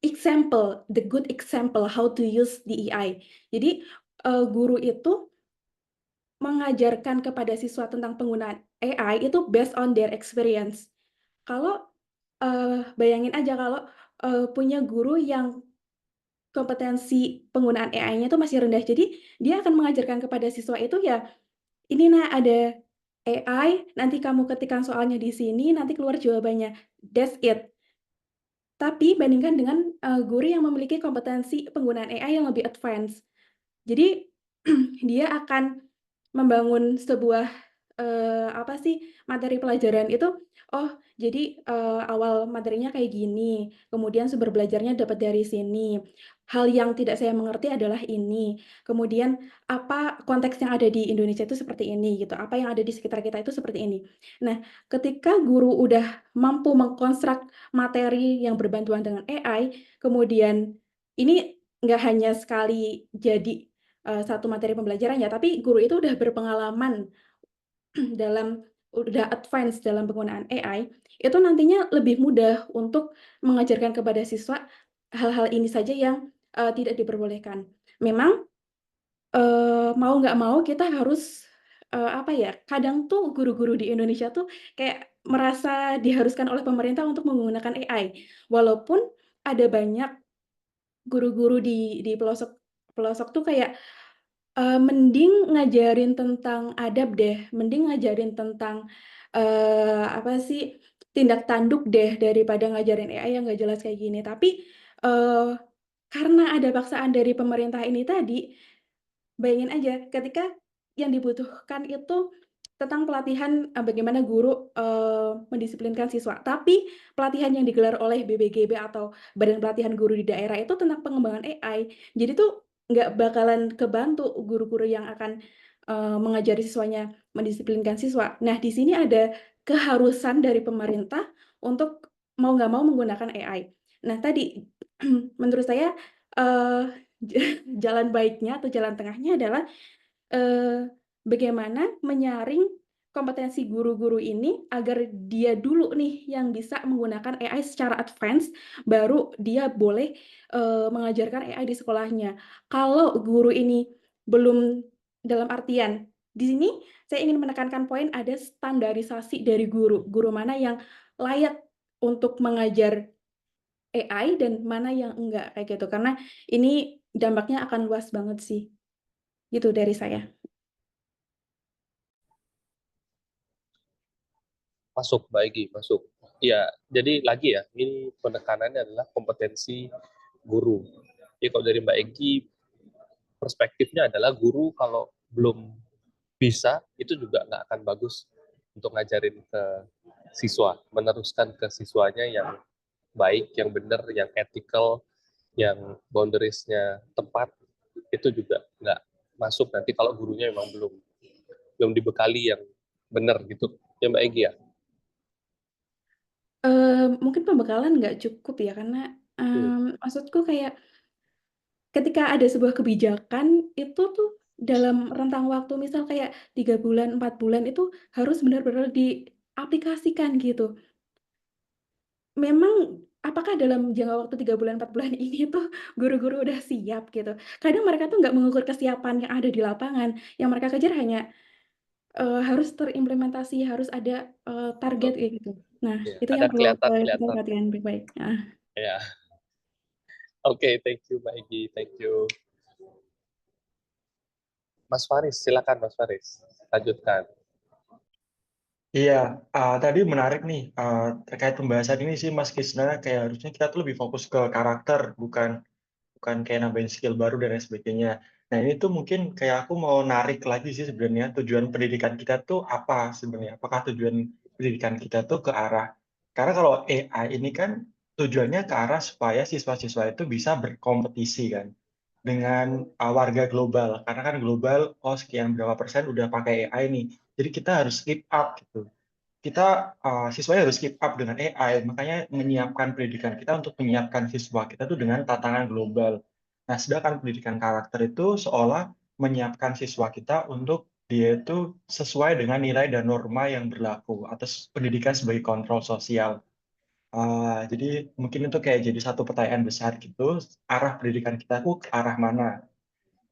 example, the good example how to use the AI. Jadi guru itu mengajarkan kepada siswa tentang penggunaan AI itu based on their experience. Kalau bayangin aja kalau punya guru yang kompetensi penggunaan AI-nya itu masih rendah, jadi dia akan mengajarkan kepada siswa itu ya, "Ini Nak, ada AI, nanti kamu ketikkan soalnya di sini, nanti keluar jawabannya, that's it." Tapi bandingkan dengan guru yang memiliki kompetensi penggunaan AI yang lebih advance. Jadi dia akan membangun sebuah materi pelajaran itu, oh jadi awal materinya kayak gini, kemudian sumber belajarnya dapat dari sini. Hal yang tidak saya mengerti adalah ini. Kemudian apa konteks yang ada di Indonesia itu seperti ini gitu, apa yang ada di sekitar kita itu seperti ini. Nah, ketika guru udah mampu mengkonstruk materi yang berbantuan dengan AI, kemudian ini nggak hanya sekali jadi satu materi pembelajaran ya, tapi guru itu udah berpengalaman udah advance dalam penggunaan AI, itu nantinya lebih mudah untuk mengajarkan kepada siswa hal-hal ini saja yang tidak diperbolehkan. Memang mau nggak mau kita harus kadang tuh guru-guru di Indonesia tuh kayak merasa diharuskan oleh pemerintah untuk menggunakan AI. Walaupun ada banyak guru-guru di pelosok tuh kayak mending ngajarin tentang adab deh, mending ngajarin tentang tindak tanduk deh daripada ngajarin AI yang nggak jelas kayak gini. Tapi karena ada paksaan dari pemerintah ini tadi, bayangin aja ketika yang dibutuhkan itu tentang pelatihan bagaimana guru mendisiplinkan siswa. Tapi pelatihan yang digelar oleh BBGB atau Badan Pelatihan Guru di Daerah itu tentang pengembangan AI. Jadi tuh nggak bakalan kebantu guru-guru yang akan mengajari siswanya mendisiplinkan siswa. Nah, di sini ada keharusan dari pemerintah untuk mau nggak mau menggunakan AI. Nah, tadi menurut saya jalan baiknya atau jalan tengahnya adalah bagaimana menyaring kompetensi guru-guru ini agar dia dulu nih yang bisa menggunakan AI secara advance, baru dia boleh mengajarkan AI di sekolahnya. Kalau guru ini belum, dalam artian di sini saya ingin menekankan poin ada standarisasi dari guru, guru mana yang layak untuk mengajar AI dan mana yang enggak, kayak gitu. Karena ini dampaknya akan luas banget sih. Gitu dari saya. Masuk, Mbak Egy, masuk. Ya, jadi lagi ya, ini penekanannya adalah kompetensi guru. Jadi kalau dari Mbak Egy, perspektifnya adalah guru kalau belum bisa, itu juga nggak akan bagus untuk ngajarin ke siswa, meneruskan ke siswanya yang baik, yang benar, yang ethical, yang boundaries-nya tepat, itu juga nggak masuk nanti kalau gurunya memang belum dibekali yang benar gitu. Ya Mbak Egy ya? Mungkin pembekalan nggak cukup ya, karena maksudku kayak ketika ada sebuah kebijakan, itu tuh dalam rentang waktu misal kayak 3 bulan, 4 bulan itu harus benar-benar diaplikasikan gitu. Memang apakah dalam jangka waktu 3 bulan, 4 bulan ini tuh guru-guru udah siap gitu. Kadang mereka tuh nggak mengukur kesiapan yang ada di lapangan, yang mereka kejar hanya, harus terimplementasi, harus ada, target kayak gitu. Nah, Ya, itu ada yang perlu, kita kelihatan. perhatikan baik-baik, heeh. Ya. Oke, thank you Mbak Egi, thank you. Mas Faris, silakan Mas Faris, lanjutkan. Iya, tadi menarik nih, terkait pembahasan ini sih Mas Krisna, kayak harusnya kita tuh lebih fokus ke karakter, bukan bukan kayak nambahin skill baru dan lain sebagainya. Nah, ini tuh mungkin kayak aku mau narik lagi sih sebenarnya, tujuan pendidikan kita tuh apa sebenarnya? Apakah tujuan pendidikan kita tuh ke arah, karena kalau AI ini kan tujuannya ke arah supaya siswa-siswa itu bisa berkompetisi kan dengan warga global, karena kan global, oh sekian berapa persen udah pakai AI nih, jadi kita harus keep up gitu. Kita siswanya harus keep up dengan AI, makanya menyiapkan pendidikan kita untuk menyiapkan siswa kita tuh dengan tantangan global. Nah, sedangkan pendidikan karakter itu seolah menyiapkan siswa kita untuk dia itu sesuai dengan nilai dan norma yang berlaku atas pendidikan sebagai kontrol sosial. Jadi mungkin itu kayak jadi satu pertanyaan besar gitu, arah pendidikan kita tuh ke arah mana?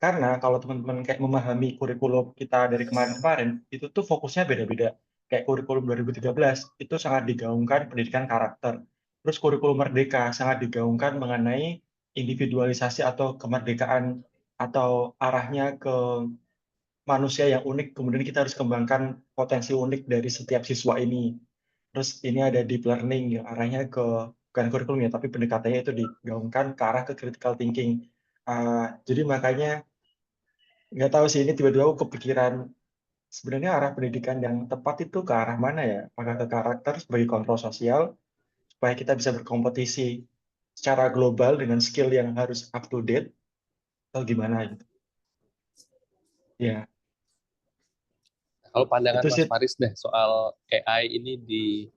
Karena kalau teman-teman kayak memahami kurikulum kita dari kemarin-kemarin, itu tuh fokusnya beda-beda. Kayak kurikulum 2013, itu sangat digaungkan pendidikan karakter. Terus kurikulum Merdeka sangat digaungkan mengenai individualisasi atau kemerdekaan atau arahnya ke manusia yang unik, kemudian kita harus kembangkan potensi unik dari setiap siswa ini. Terus ini ada deep learning yang arahnya ke, bukan kurikulum ya, tapi pendekatannya itu digaungkan ke arah ke critical thinking. Jadi makanya nggak tahu sih, ini tiba-tiba aku kepikiran sebenarnya arah pendidikan yang tepat itu ke arah mana ya? Apakah ke karakter sebagai kontrol sosial supaya kita bisa berkompetisi secara global dengan skill yang harus up to date atau gimana gitu? Ya, Kalau pandangan itu Mas sih. Faris deh soal AI ini di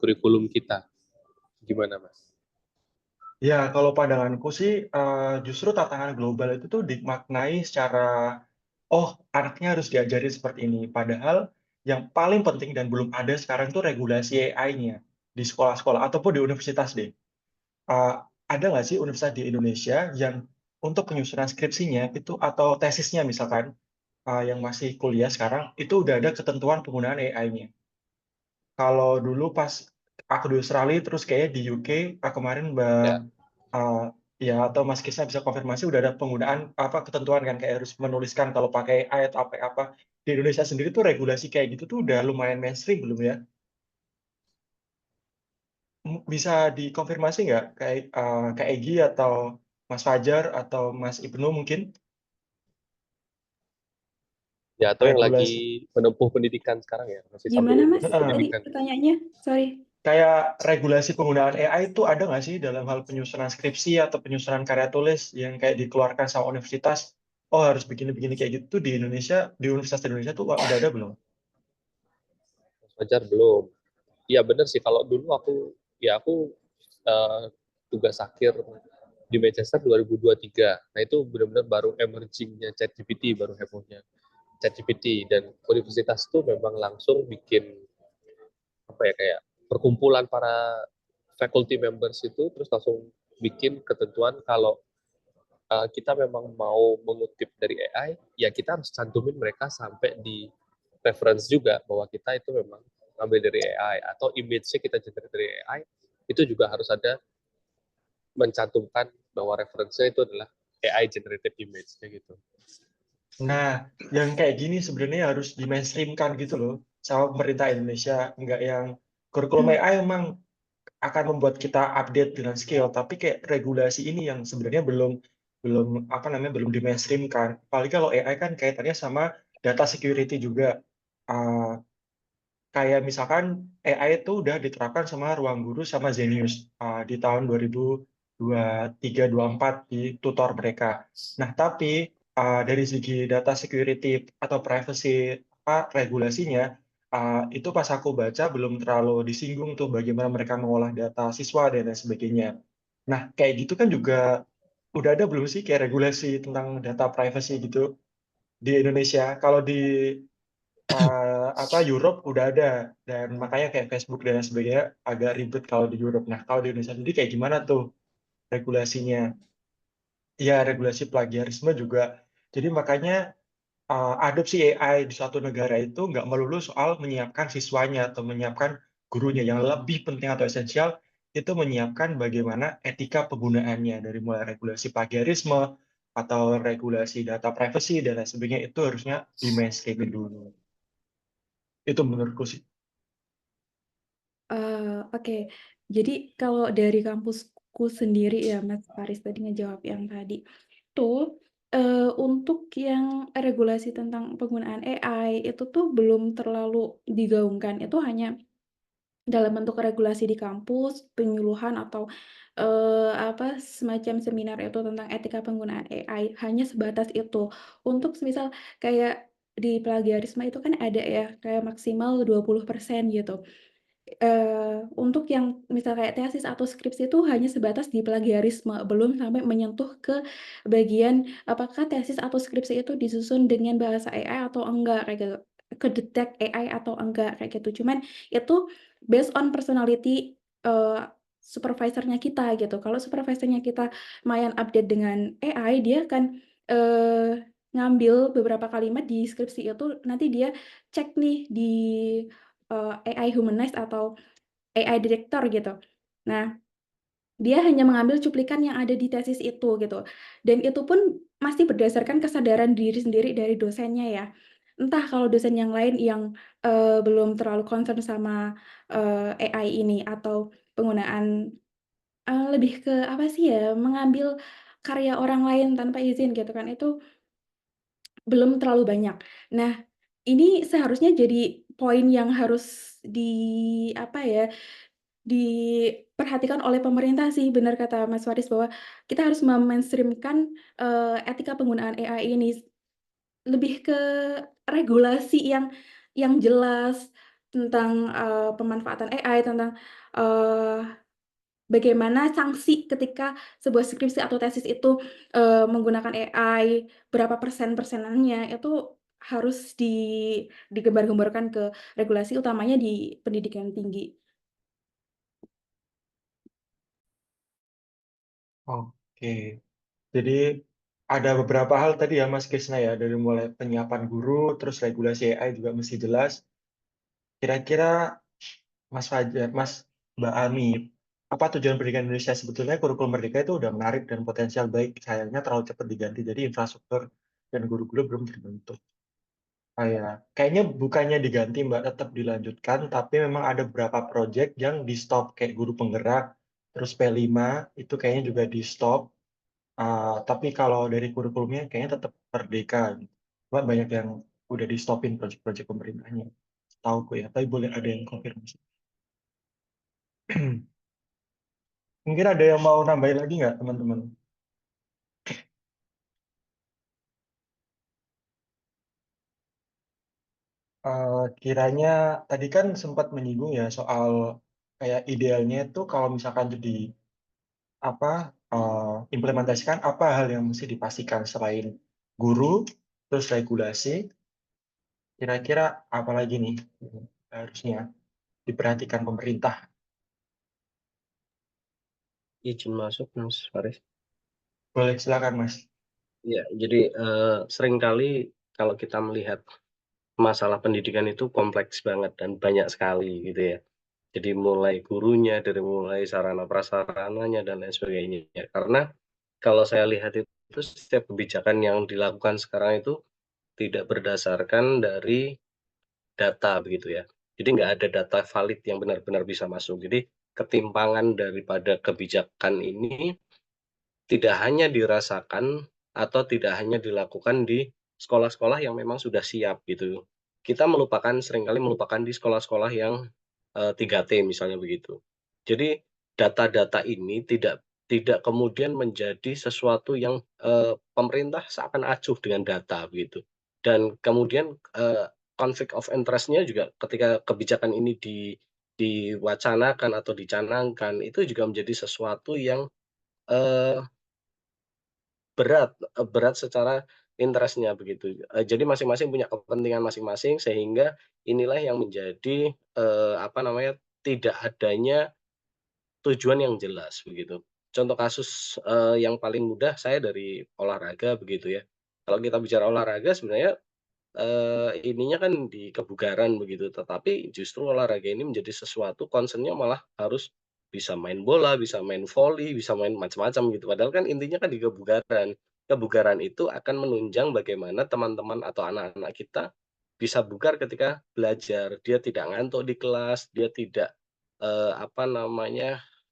kurikulum kita, gimana Mas? Ya, kalau pandanganku sih justru tantangan global itu tuh dimaknai secara, oh anaknya harus diajarin seperti ini. Padahal yang paling penting dan belum ada sekarang tuh regulasi AI-nya di sekolah-sekolah ataupun di universitas deh. uh, ada nggak sih universitas di Indonesia yang untuk penyusunan skripsinya itu atau tesisnya misalkan yang masih kuliah sekarang itu udah ada ketentuan penggunaan AI-nya. Kalau dulu pas aku di Australia terus kayak di UK kemarin Mbak Ya, ya atau Mas Kisna bisa konfirmasi udah ada penggunaan apa ketentuan kan kayak harus menuliskan kalau pakai AI atau apa. Di Indonesia sendiri tuh regulasi kayak gitu tuh udah lumayan mainstream belum ya? Bisa dikonfirmasi nggak kayak Kak Egy atau Mas Fajar atau Mas Ibnu mungkin ya atau yang lagi regulasi menempuh pendidikan sekarang ya, masih sambil Gimana Mas menempuh tadi pendidikan. pertanyaannya? Sorry. kayak regulasi penggunaan AI itu ada nggak sih dalam hal penyusunan skripsi atau penyusunan karya tulis yang kayak dikeluarkan sama universitas? Oh harus begini-begini kayak gitu tuh di Indonesia, di universitas di Indonesia tuh udah ada belum? Mas Fajar belum. Iya bener sih, kalau dulu aku uh, tugas akhir di Manchester 2023. Nah itu benar-benar baru emerging-nya ChatGPT, baru hebohnya ChatGPT, dan universitas itu memang langsung bikin apa ya, kayak perkumpulan para faculty members itu, terus langsung bikin ketentuan kalau kita memang mau mengutip dari AI, ya kita harus cantumin mereka sampai di reference juga bahwa kita itu memang ngambil dari AI, atau image-nya kita generate dari AI, itu juga harus ada mencantumkan bahwa referensinya itu adalah AI generated image kayak gitu. Nah, yang kayak gini sebenarnya harus di-mainstreamkan gitu loh sama pemerintah Indonesia. Enggak yang kurikulum AI memang akan membuat kita update dengan skill, tapi kayak regulasi ini yang sebenarnya belum belum apa namanya belum di-mainstreamkan. Apalagi kalau AI kan kaitannya sama data security juga. Uh, Kayak misalkan AI itu udah diterapkan sama Ruang Guru sama Zenius di tahun 2023-24 di tutor mereka. Nah, tapi dari segi data security atau privacy regulasinya, itu pas aku baca belum terlalu disinggung tuh bagaimana mereka mengolah data siswa dan lain sebagainya. Nah, kayak gitu kan juga udah ada belum sih kayak regulasi tentang data privacy gitu di Indonesia? Kalau di Europe udah ada, dan makanya kayak Facebook dan lain sebagainya agak ribet kalau di Europe. Nah, kalau di Indonesia sendiri kayak gimana tuh regulasinya? Ya, regulasi plagiarisme juga. Jadi makanya adopsi AI di suatu negara itu nggak melulu soal menyiapkan siswanya atau menyiapkan gurunya. Yang lebih penting atau esensial itu menyiapkan bagaimana etika penggunaannya, dari mulai regulasi plagiarisme atau regulasi data privacy dan lain sebagainya, itu harusnya di mainstreamin dulu. Itu menurutku sih. Oke, jadi kalau dari kampusku sendiri ya Mas Faris tadi ngejawab yang tadi tuh untuk yang regulasi tentang penggunaan AI itu tuh belum terlalu digaungkan. Itu hanya dalam bentuk regulasi di kampus, penyuluhan atau semacam seminar itu tentang etika penggunaan AI, hanya sebatas itu. Untuk semisal kayak di plagiarisme itu kan ada ya kayak maksimal 20% gitu. Untuk yang misal kayak tesis atau skripsi itu hanya sebatas di plagiarisme, belum sampai menyentuh ke bagian apakah tesis atau skripsi itu disusun dengan bahasa AI atau enggak, kayak gitu. Kedetek AI atau enggak, kayak gitu. Cuman itu based on personality, supervisornya kita gitu. Kalau supervisornya kita lumayan update dengan AI, dia akan, ngambil beberapa kalimat di skripsi itu, nanti dia cek nih di AI humanized atau AI detector gitu. Nah, dia hanya mengambil cuplikan yang ada di tesis itu gitu. Dan itu pun masih berdasarkan kesadaran diri sendiri dari dosennya ya. Entah kalau dosen yang lain yang belum terlalu concern sama AI ini atau penggunaan lebih ke apa sih ya, mengambil karya orang lain tanpa izin gitu kan, itu belum terlalu banyak. Nah, ini seharusnya jadi poin yang harus apa ya, diperhatikan oleh pemerintah sih, benar kata Mas Faris bahwa kita harus me-mainstream-kan etika penggunaan AI ini. Lebih ke regulasi yang jelas tentang pemanfaatan AI, tentang eee, bagaimana sanksi ketika sebuah skripsi atau tesis itu menggunakan AI, berapa persenannya, itu harus digembar-gemborkan ke regulasi, utamanya di pendidikan tinggi. Oke. Jadi ada beberapa hal tadi ya Mas Krisna ya, dari mulai penyiapan guru, terus regulasi AI juga mesti jelas. Kira-kira Mas Fajar, Mbak Ami, apa tujuan pendidikan Indonesia? Sebetulnya kurikulum Merdeka itu udah menarik dan potensial baik, sayangnya terlalu cepat diganti, jadi infrastruktur dan guru-guru belum terbentuk. Kayaknya bukannya diganti Mbak, tetap dilanjutkan, tapi memang ada beberapa proyek yang di stop, kayak guru penggerak, terus P5 itu kayaknya juga di stop. Tapi kalau dari kurikulumnya kayaknya tetap Merdeka. Cuma banyak yang udah di stopin proyek-proyek pemerintahnya. Tahu ya, tapi boleh ada yang konfirmasi. Mungkin ada yang mau nambahin lagi nggak, teman-teman? Kiranya tadi kan sempat menyinggung ya soal kayak idealnya itu kalau misalkan jadi implementasikan apa hal yang mesti dipastikan selain guru, terus regulasi, kira-kira apa lagi nih harusnya diperhatikan pemerintah? Izin masuk Mas Faris. Boleh, silakan Mas. Ya, jadi seringkali kalau kita melihat masalah pendidikan itu kompleks banget dan banyak sekali gitu ya. Jadi mulai gurunya, dari mulai sarana prasarananya dan lain sebagainya. Karena kalau saya lihat itu setiap kebijakan yang dilakukan sekarang itu tidak berdasarkan dari data begitu ya. Jadi nggak ada data valid yang benar-benar bisa masuk. Jadi ketimpangan daripada kebijakan ini tidak hanya dirasakan atau tidak hanya dilakukan di sekolah-sekolah yang memang sudah siap gitu. Kita seringkali melupakan di sekolah-sekolah yang 3T misalnya begitu. Jadi data-data ini tidak kemudian menjadi sesuatu yang pemerintah seakan acuh dengan data begitu. Dan kemudian conflict of interest-nya juga ketika kebijakan ini diwacanakan atau dicanangkan itu juga menjadi sesuatu yang berat secara interest-nya begitu. Jadi masing-masing punya kepentingan masing-masing sehingga inilah yang menjadi tidak adanya tujuan yang jelas begitu. Contoh kasus yang paling mudah saya dari olahraga begitu ya. Kalau kita bicara olahraga sebenarnya ininya kan di kebugaran begitu, tetapi justru olahraga ini menjadi sesuatu concern-nya malah harus bisa main bola, bisa main voli, bisa main macam-macam gitu. Padahal kan intinya kan di kebugaran. Kebugaran itu akan menunjang bagaimana teman-teman atau anak-anak kita bisa bugar ketika belajar. Dia tidak ngantuk di kelas, dia tidak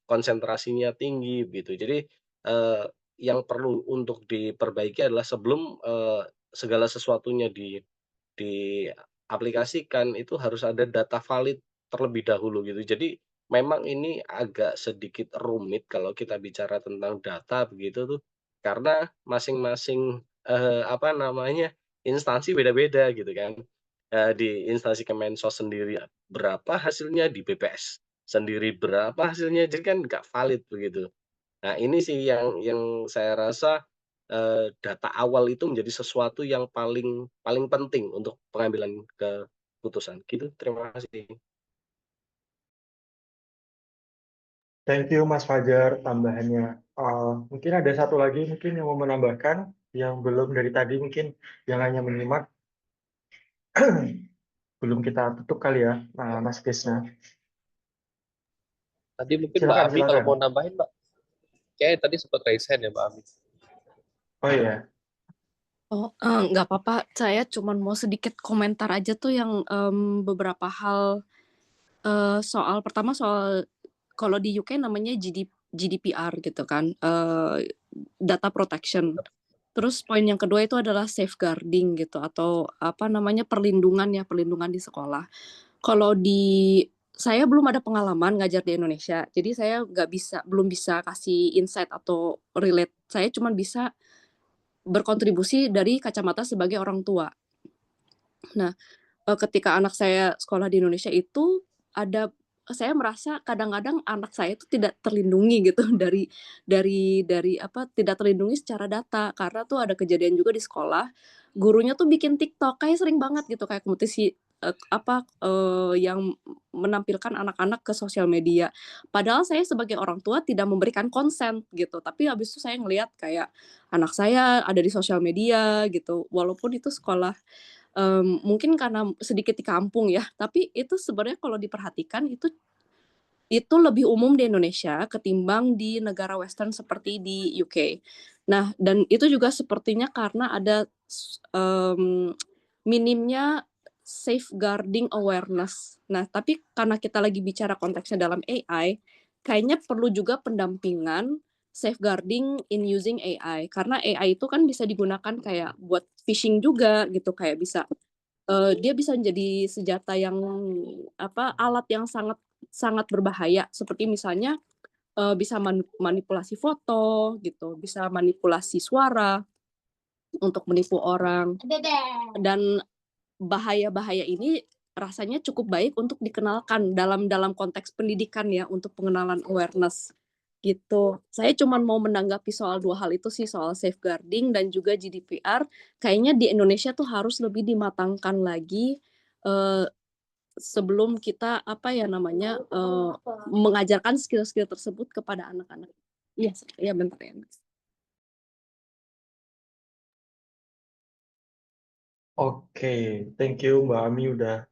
konsentrasinya tinggi gitu. Jadi yang perlu untuk diperbaiki adalah sebelum segala sesuatunya diaplikasikan itu harus ada data valid terlebih dahulu gitu. Jadi memang ini agak sedikit rumit kalau kita bicara tentang data begitu tuh, karena masing-masing, instansi beda-beda gitu kan. Di instansi Kemensos sendiri berapa hasilnya, di BPS sendiri berapa hasilnya, jadi kan nggak valid begitu. Nah, ini sih yang saya rasa, data awal itu menjadi sesuatu yang paling paling penting untuk pengambilan keputusan, gitu. Terima kasih. Thank you Mas Fajar tambahannya. Mungkin ada satu lagi mungkin yang mau menambahkan yang belum dari tadi mungkin yang hanya menyimak belum kita tutup kali ya, Mas Krisna. Tadi mungkin Mbak Silakan, Ami kalau silakan. mau nambahin, Mbak. Kayaknya tadi sempat raise hand ya, Mbak Ami. Oh iya. Nggak apa-apa. Saya cuma mau sedikit komentar aja tuh yang beberapa hal soal pertama soal kalau di UK namanya GDPR gitu kan, data protection. Terus poin yang kedua itu adalah safeguarding gitu atau perlindungan di sekolah. Kalau saya belum ada pengalaman ngajar di Indonesia, jadi saya belum bisa kasih insight atau relate. Saya cuma bisa berkontribusi dari kacamata sebagai orang tua. Nah, ketika anak saya sekolah di Indonesia itu saya merasa kadang-kadang anak saya itu tidak terlindungi gitu dari tidak terlindungi secara data karena tuh ada kejadian juga di sekolah, gurunya tuh bikin TikTok kayak sering banget gitu kayak kompetisi yang menampilkan anak-anak ke sosial media. Padahal saya sebagai orang tua tidak memberikan konsen gitu, tapi habis itu saya ngelihat kayak anak saya ada di sosial media gitu, walaupun itu sekolah mungkin karena sedikit di kampung ya, tapi itu sebenarnya kalau diperhatikan itu lebih umum di Indonesia ketimbang di negara western seperti di UK. Nah, dan itu juga sepertinya karena ada minimnya safeguarding awareness. Nah, tapi karena kita lagi bicara konteksnya dalam AI, kayaknya perlu juga pendampingan safeguarding in using AI karena AI itu kan bisa digunakan kayak buat phishing juga gitu, kayak bisa dia bisa menjadi senjata yang alat yang sangat sangat berbahaya seperti misalnya bisa manipulasi foto gitu, bisa manipulasi suara untuk menipu orang. Dan bahaya-bahaya ini rasanya cukup baik untuk dikenalkan dalam konteks pendidikan ya, untuk pengenalan awareness gitu. Saya cuma mau menanggapi soal dua hal itu sih, soal safeguarding dan juga GDPR. Kayaknya di Indonesia tuh harus lebih dimatangkan lagi sebelum kita mengajarkan skill-skill tersebut kepada anak-anak. Iya bentar ya Mas. Oke, thank you Mbak Ami udah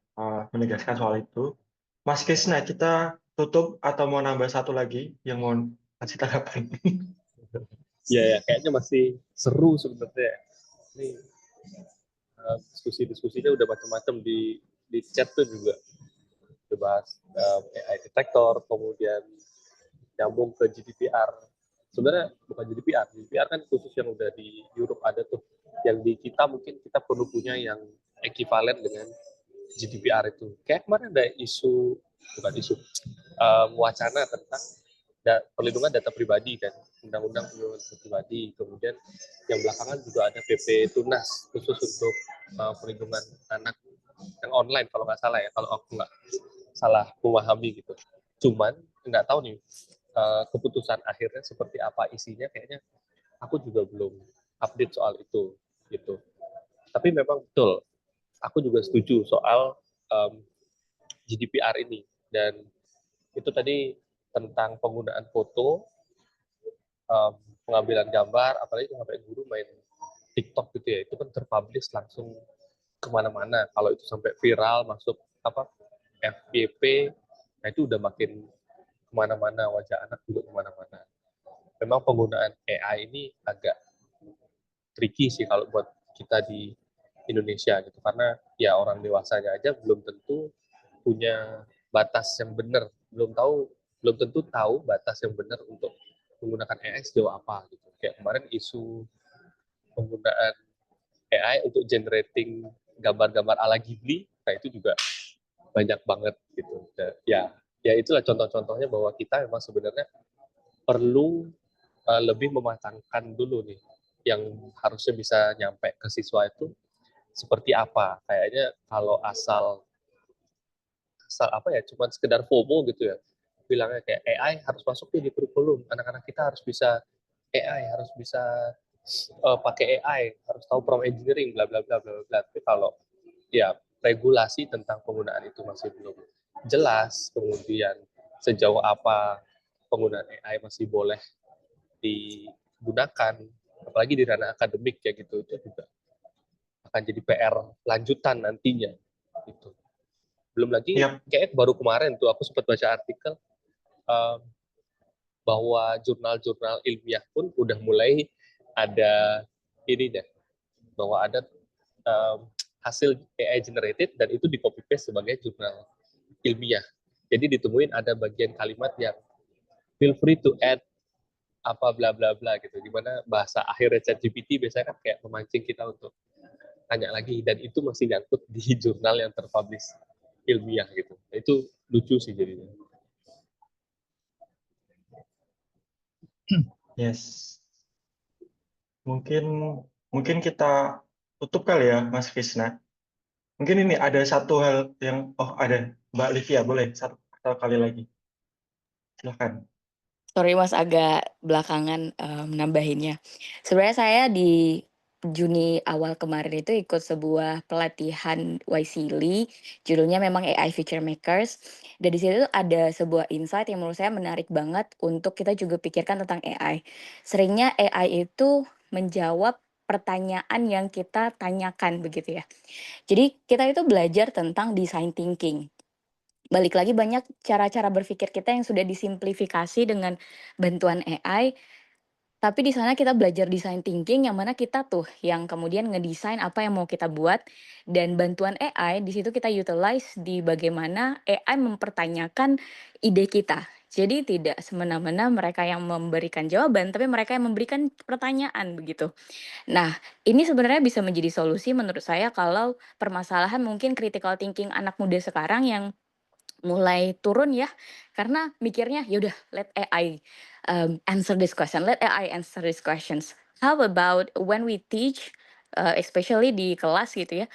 menegaskan soal itu. Mas Krisna, kita tutup atau mau nambah satu lagi yang mau kasih tanggapan? Ya, kayaknya masih seru sebenarnya. Ini diskusi-diskusinya udah macam-macam di chat tuh juga. Udah bahas AI detektor, kemudian nyambung ke GDPR. Sebenarnya bukan GDPR kan khusus yang udah di Europe ada tuh. Yang di kita mungkin kita perlu punya yang ekivalen dengan GDPR itu. Kayak kemarin ada wacana tentang perlindungan data pribadi kan, undang-undang perlindungan data pribadi. Kemudian yang belakangan juga ada PP Tunas khusus untuk perlindungan anak yang online kalau nggak salah ya, kalau aku nggak salah memahami gitu. Cuman nggak tahu nih keputusan akhirnya seperti apa isinya, kayaknya aku juga belum update soal itu. gitu. Tapi memang betul, aku juga setuju soal GDPR ini, dan itu tadi tentang penggunaan foto, pengambilan gambar, apalagi sampai guru main TikTok gitu ya, itu kan terpublish langsung kemana-mana. Kalau itu sampai viral masuk FYP, nah itu udah makin kemana-mana, wajah anak juga kemana-mana. Memang penggunaan AI ini agak tricky sih kalau buat kita di Indonesia gitu, karena ya orang dewasanya aja belum tentu punya batas yang benar, belum tentu tahu batas yang benar untuk menggunakan AI sejauh apa gitu. Kayak kemarin isu penggunaan AI untuk generating gambar-gambar ala Ghibli, nah itu juga banyak banget gitu. Ya itulah contoh-contohnya bahwa kita memang sebenarnya perlu lebih mematangkan dulu nih yang harusnya bisa nyampe ke siswa itu seperti apa. Kayaknya kalau asal apa ya, cuma sekedar FOMO gitu ya, bilangnya kayak AI harus masuk di kurikulum, anak-anak kita harus bisa AI, harus bisa pakai AI, harus tahu prompt engineering, bla bla bla bla bla. Tapi kalau ya regulasi tentang penggunaan itu masih belum jelas, kemudian sejauh apa penggunaan AI masih boleh digunakan, apalagi di ranah akademik kayak gitu, itu juga akan jadi PR lanjutan nantinya. Gitu. Belum lagi, kayak baru kemarin tuh aku sempat baca artikel bahwa jurnal-jurnal ilmiah pun udah mulai ada ini deh, bahwa ada hasil AI generated dan itu di copy paste sebagai jurnal ilmiah. Jadi ditemuin ada bagian kalimat yang feel free to add apa bla bla bla gitu, dimana bahasa akhirnya ChatGPT biasanya kan kayak memancing kita untuk tanya lagi, dan itu masih nyangkut di jurnal yang terpublish ilmiah gitu. Itu lucu sih jadinya. Yes. Mungkin kita tutup kali ya, Mas Krisna. Mungkin ini ada satu hal yang, ada Mbak Livia, boleh satu kali lagi. Silahkan. Sorry Mas, agak belakangan nambahinnya. Sebenarnya saya di Juni awal kemarin itu ikut sebuah pelatihan YSEALI, judulnya memang AI Future Makers. Dan di situ ada sebuah insight yang menurut saya menarik banget untuk kita juga pikirkan tentang AI. Seringnya AI itu menjawab pertanyaan yang kita tanyakan begitu ya. Jadi kita itu belajar tentang design thinking. Balik lagi, banyak cara-cara berpikir kita yang sudah disimplifikasi dengan bantuan AI, tapi di sana kita belajar design thinking yang mana kita tuh yang kemudian ngedesain apa yang mau kita buat, dan bantuan AI di situ kita utilize di bagaimana AI mempertanyakan ide kita. Jadi tidak semena-mena mereka yang memberikan jawaban, tapi mereka yang memberikan pertanyaan begitu. Nah, ini sebenarnya bisa menjadi solusi menurut saya kalau permasalahan mungkin critical thinking anak muda sekarang yang mulai turun ya, karena mikirnya, "Ya udah, let AI, answer this question, let AI answer these questions." How about when we teach, especially di kelas gitu ya,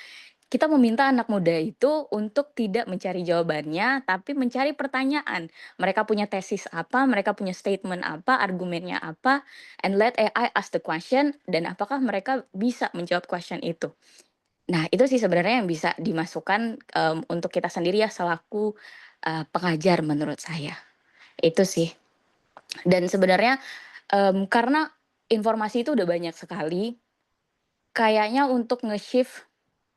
kita meminta anak muda itu untuk tidak mencari jawabannya, tapi mencari pertanyaan. Mereka punya tesis apa, mereka punya statement apa, argumennya apa, and let AI ask the question, dan apakah mereka bisa menjawab question itu. Nah, itu sih sebenarnya yang bisa dimasukkan, untuk kita sendiri ya selaku, pengajar menurut saya. Itu sih. Dan sebenarnya, karena informasi itu udah banyak sekali, kayaknya untuk nge-shift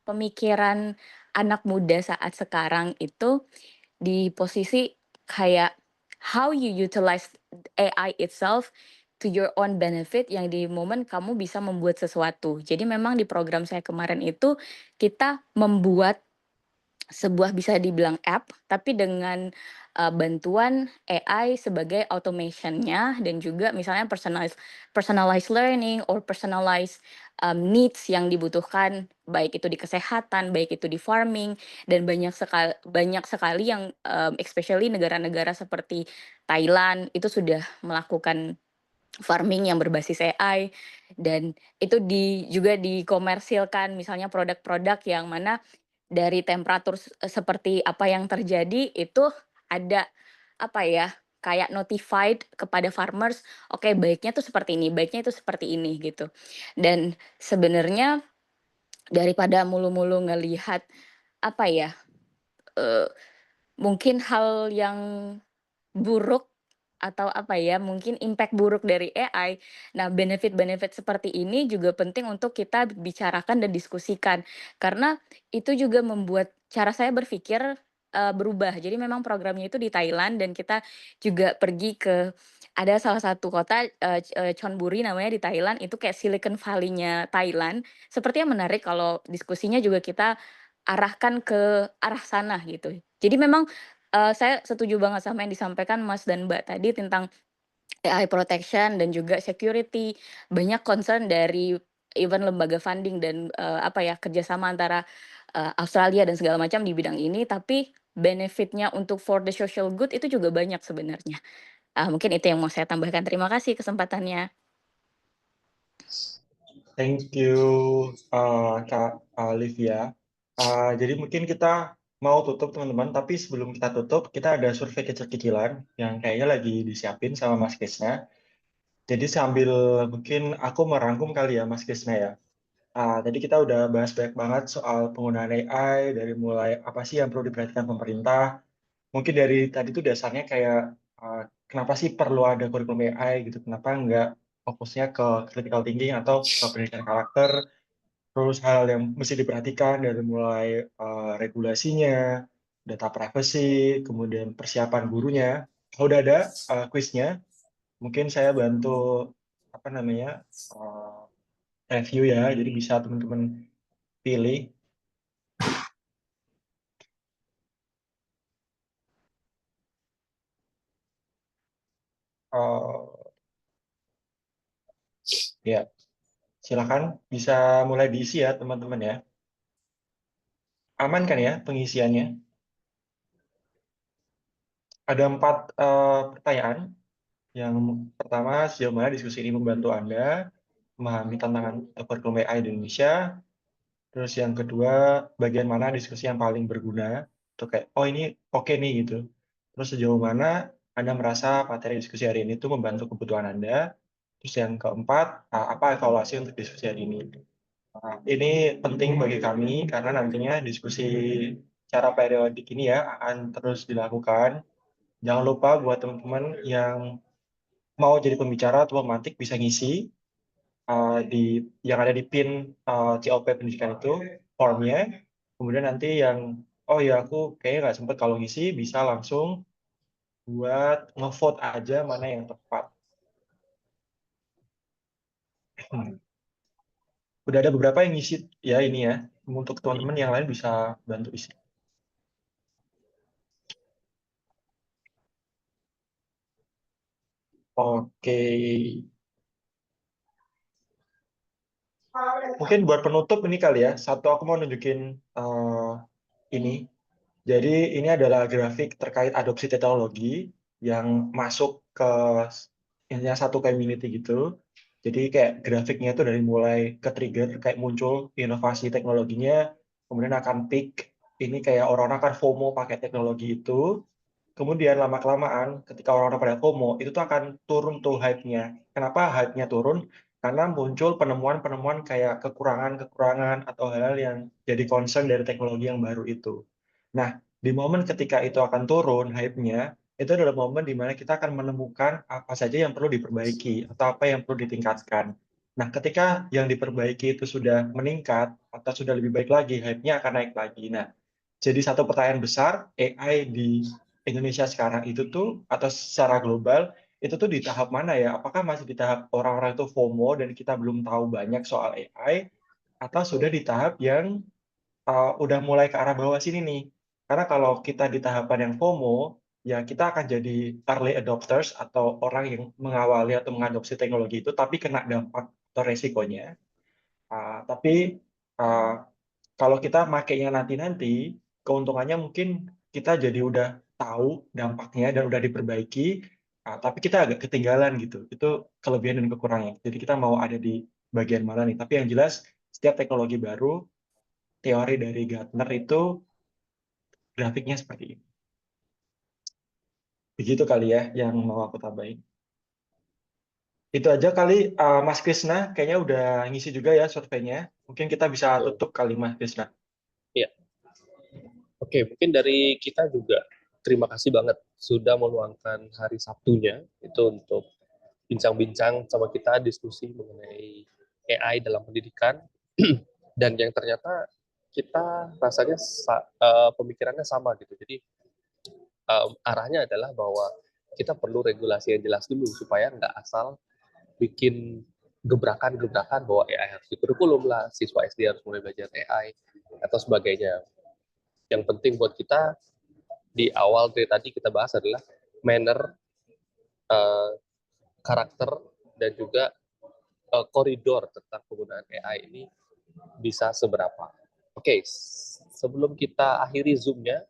pemikiran anak muda saat sekarang itu di posisi kayak how you utilize AI itself to your own benefit, yang di momen kamu bisa membuat sesuatu. Jadi memang di program saya kemarin itu kita membuat sebuah bisa dibilang app, tapi dengan, bantuan AI sebagai automation-nya, dan juga misalnya personalized learning or personalized, needs yang dibutuhkan, baik itu di kesehatan, baik itu di farming, dan banyak sekali yang, especially negara-negara seperti Thailand, itu sudah melakukan farming yang berbasis AI, dan itu juga dikomersilkan, misalnya produk-produk yang mana dari temperatur seperti apa yang terjadi itu ada, apa ya, kayak notified kepada farmers, oke baiknya tuh seperti ini, baiknya itu seperti ini gitu. Dan sebenarnya daripada mulu-mulu ngelihat apa ya, eee, mungkin hal yang buruk atau apa ya, mungkin impact buruk dari AI. Nah, benefit-benefit seperti ini juga penting untuk kita bicarakan dan diskusikan. Karena itu juga membuat cara saya berpikir, berubah. Jadi memang programnya itu di Thailand dan kita juga pergi ke ada salah satu kota, Chonburi namanya di Thailand, itu kayak Silicon Valley-nya Thailand. Sepertinya menarik kalau diskusinya juga kita arahkan ke arah sana gitu. Jadi memang saya setuju banget sama yang disampaikan Mas dan Mbak tadi tentang AI protection dan juga security. Banyak concern dari even lembaga funding dan, apa ya, kerjasama antara, Australia dan segala macam di bidang ini, tapi benefit-nya untuk for the social good itu juga banyak sebenarnya. Mungkin itu yang mau saya tambahkan. Terima kasih kesempatannya. Thank you, Kak Livia. Jadi mungkin kita mau tutup teman-teman, tapi sebelum kita tutup, kita ada survei kecil-kecilan yang kayaknya lagi disiapin sama Mas Krisna. Jadi sambil mungkin aku merangkum kali ya Mas Krisna ya. Tadi kita udah bahas banyak banget soal penggunaan AI, dari mulai apa sih yang perlu diperhatikan pemerintah. Mungkin dari tadi tuh dasarnya kayak kenapa sih perlu ada kurikulum AI gitu, kenapa nggak fokusnya ke critical thinking atau ke pendidikan karakter, terus hal yang mesti diperhatikan dari mulai regulasinya, data privacy, kemudian persiapan gurunya. Kalau udah ada kuisnya, mungkin saya bantu apa namanya review ya, jadi bisa teman-teman pilih. Ya, silakan bisa mulai diisi ya teman-teman ya. Aman kan ya pengisiannya? Ada 4 pertanyaan. Yang pertama, sejauh mana diskusi ini membantu Anda memahami tantangan kurikulum AI di Indonesia. Terus yang kedua, bagian mana diskusi yang paling berguna. Itu kayak, oh ini oke nih gitu. Terus sejauh mana Anda merasa materi diskusi hari ini itu membantu kebutuhan Anda. Terus yang keempat, apa evaluasi untuk diskusi hari ini. Ini penting bagi kami karena nantinya diskusi secara periodik ini ya akan terus dilakukan. Jangan lupa buat teman-teman yang mau jadi pembicara atau pematik bisa ngisi di yang ada di pin COP pendidikan itu formnya. Kemudian nanti yang oh ya aku kayaknya nggak sempat kalau ngisi bisa langsung buat ngevote aja mana yang tepat. Udah ada beberapa yang ngisi ya ini ya. Untuk teman-teman yang lain bisa bantu isi. Oke. Mungkin buat penutup ini kali ya. Satu aku mau nunjukin ini. Jadi ini adalah grafik terkait adopsi teknologi yang masuk ke intinya satu community gitu. Jadi kayak grafiknya itu dari mulai ke trigger kayak muncul inovasi teknologinya, kemudian akan peak. Ini kayak orang-orang akan FOMO pakai teknologi itu. Kemudian lama-kelamaan ketika orang-orang pada FOMO, itu tuh akan turun tuh hype-nya. Kenapa hype-nya turun? Karena muncul penemuan-penemuan kayak kekurangan-kekurangan atau hal-hal yang jadi concern dari teknologi yang baru itu. Nah, di momen ketika itu akan turun hype-nya, itu adalah momen di mana kita akan menemukan apa saja yang perlu diperbaiki atau apa yang perlu ditingkatkan. Nah, ketika yang diperbaiki itu sudah meningkat atau sudah lebih baik lagi, hype-nya akan naik lagi. Nah, jadi satu pertanyaan besar, AI di Indonesia sekarang itu tuh, atau secara global, itu tuh di tahap mana ya? Apakah masih di tahap orang-orang itu FOMO dan kita belum tahu banyak soal AI, atau sudah di tahap yang udah mulai ke arah bawah sini nih? Karena kalau kita di tahapan yang FOMO, ya kita akan jadi early adopters atau orang yang mengawali atau mengadopsi teknologi itu, tapi kena dampak atau resikonya. Tapi kalau kita makainya nanti-nanti, keuntungannya mungkin kita jadi udah tahu dampaknya dan udah diperbaiki, tapi kita agak ketinggalan gitu. Itu kelebihan dan kekurangannya. Jadi kita mau ada di bagian mana nih. Tapi yang jelas, setiap teknologi baru, teori dari Gartner itu grafiknya seperti ini. Begitu kali ya yang mau aku tambahin. Itu aja kali, Mas Krisna, kayaknya udah ngisi juga ya surveinya. Mungkin kita bisa tutup kali, Mas Krisna. Iya. Oke, mungkin dari kita juga terima kasih banget sudah meluangkan hari Sabtunya itu untuk bincang-bincang sama kita, diskusi mengenai AI dalam pendidikan. Dan yang ternyata kita rasanya pemikirannya sama gitu. Jadi arahnya adalah bahwa kita perlu regulasi yang jelas dulu supaya nggak asal bikin gebrakan-gebrakan bahwa AI harus di kurikulum lah, siswa SD harus mulai belajar AI atau sebagainya. Yang penting buat kita di awal dari tadi kita bahas adalah manner, karakter, dan juga koridor tentang penggunaan AI ini bisa seberapa. Oke, sebelum kita akhiri Zoom-nya,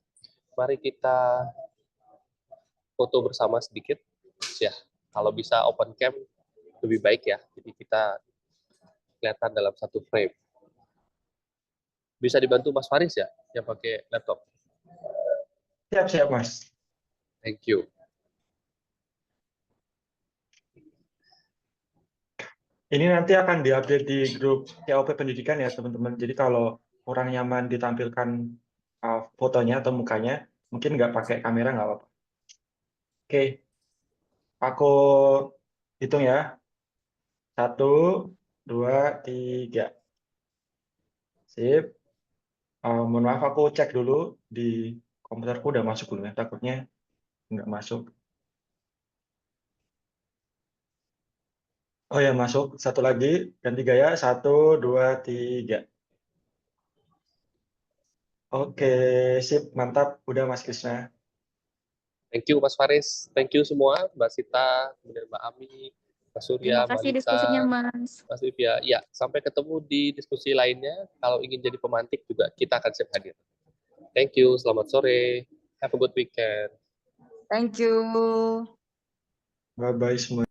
mari kita foto bersama sedikit. Ya, kalau bisa open cam lebih baik ya. Jadi kita kelihatan dalam satu frame. Bisa dibantu Mas Faris ya, yang pakai laptop? Siap-siap, Mas. Thank you. Ini nanti akan diupdate di grup COP Pendidikan ya, teman-teman. Jadi kalau kurang nyaman ditampilkan fotonya atau mukanya, mungkin nggak pakai kamera nggak apa-apa. Oke, aku hitung ya. 1, 2, 3. Sip. Mohon maaf, aku cek dulu di komputerku udah masuk belum ya, takutnya nggak masuk. Oh ya, masuk. Satu lagi, ganti gaya. 1, 2, 3. Oke, sip. Mantap. Udah, Mas Krisna. Thank you Mas Faris, thank you semua, Mbak Sita, kemudian Mbak Ami, Mas Surya, Terima Mbak kasih Lita, diskusinya, Mas. Mas Livia. Ya, sampai ketemu di diskusi lainnya. Kalau ingin jadi pemantik juga kita akan siap hadir. Thank you, selamat sore, have a good weekend. Thank you. Bye-bye semua.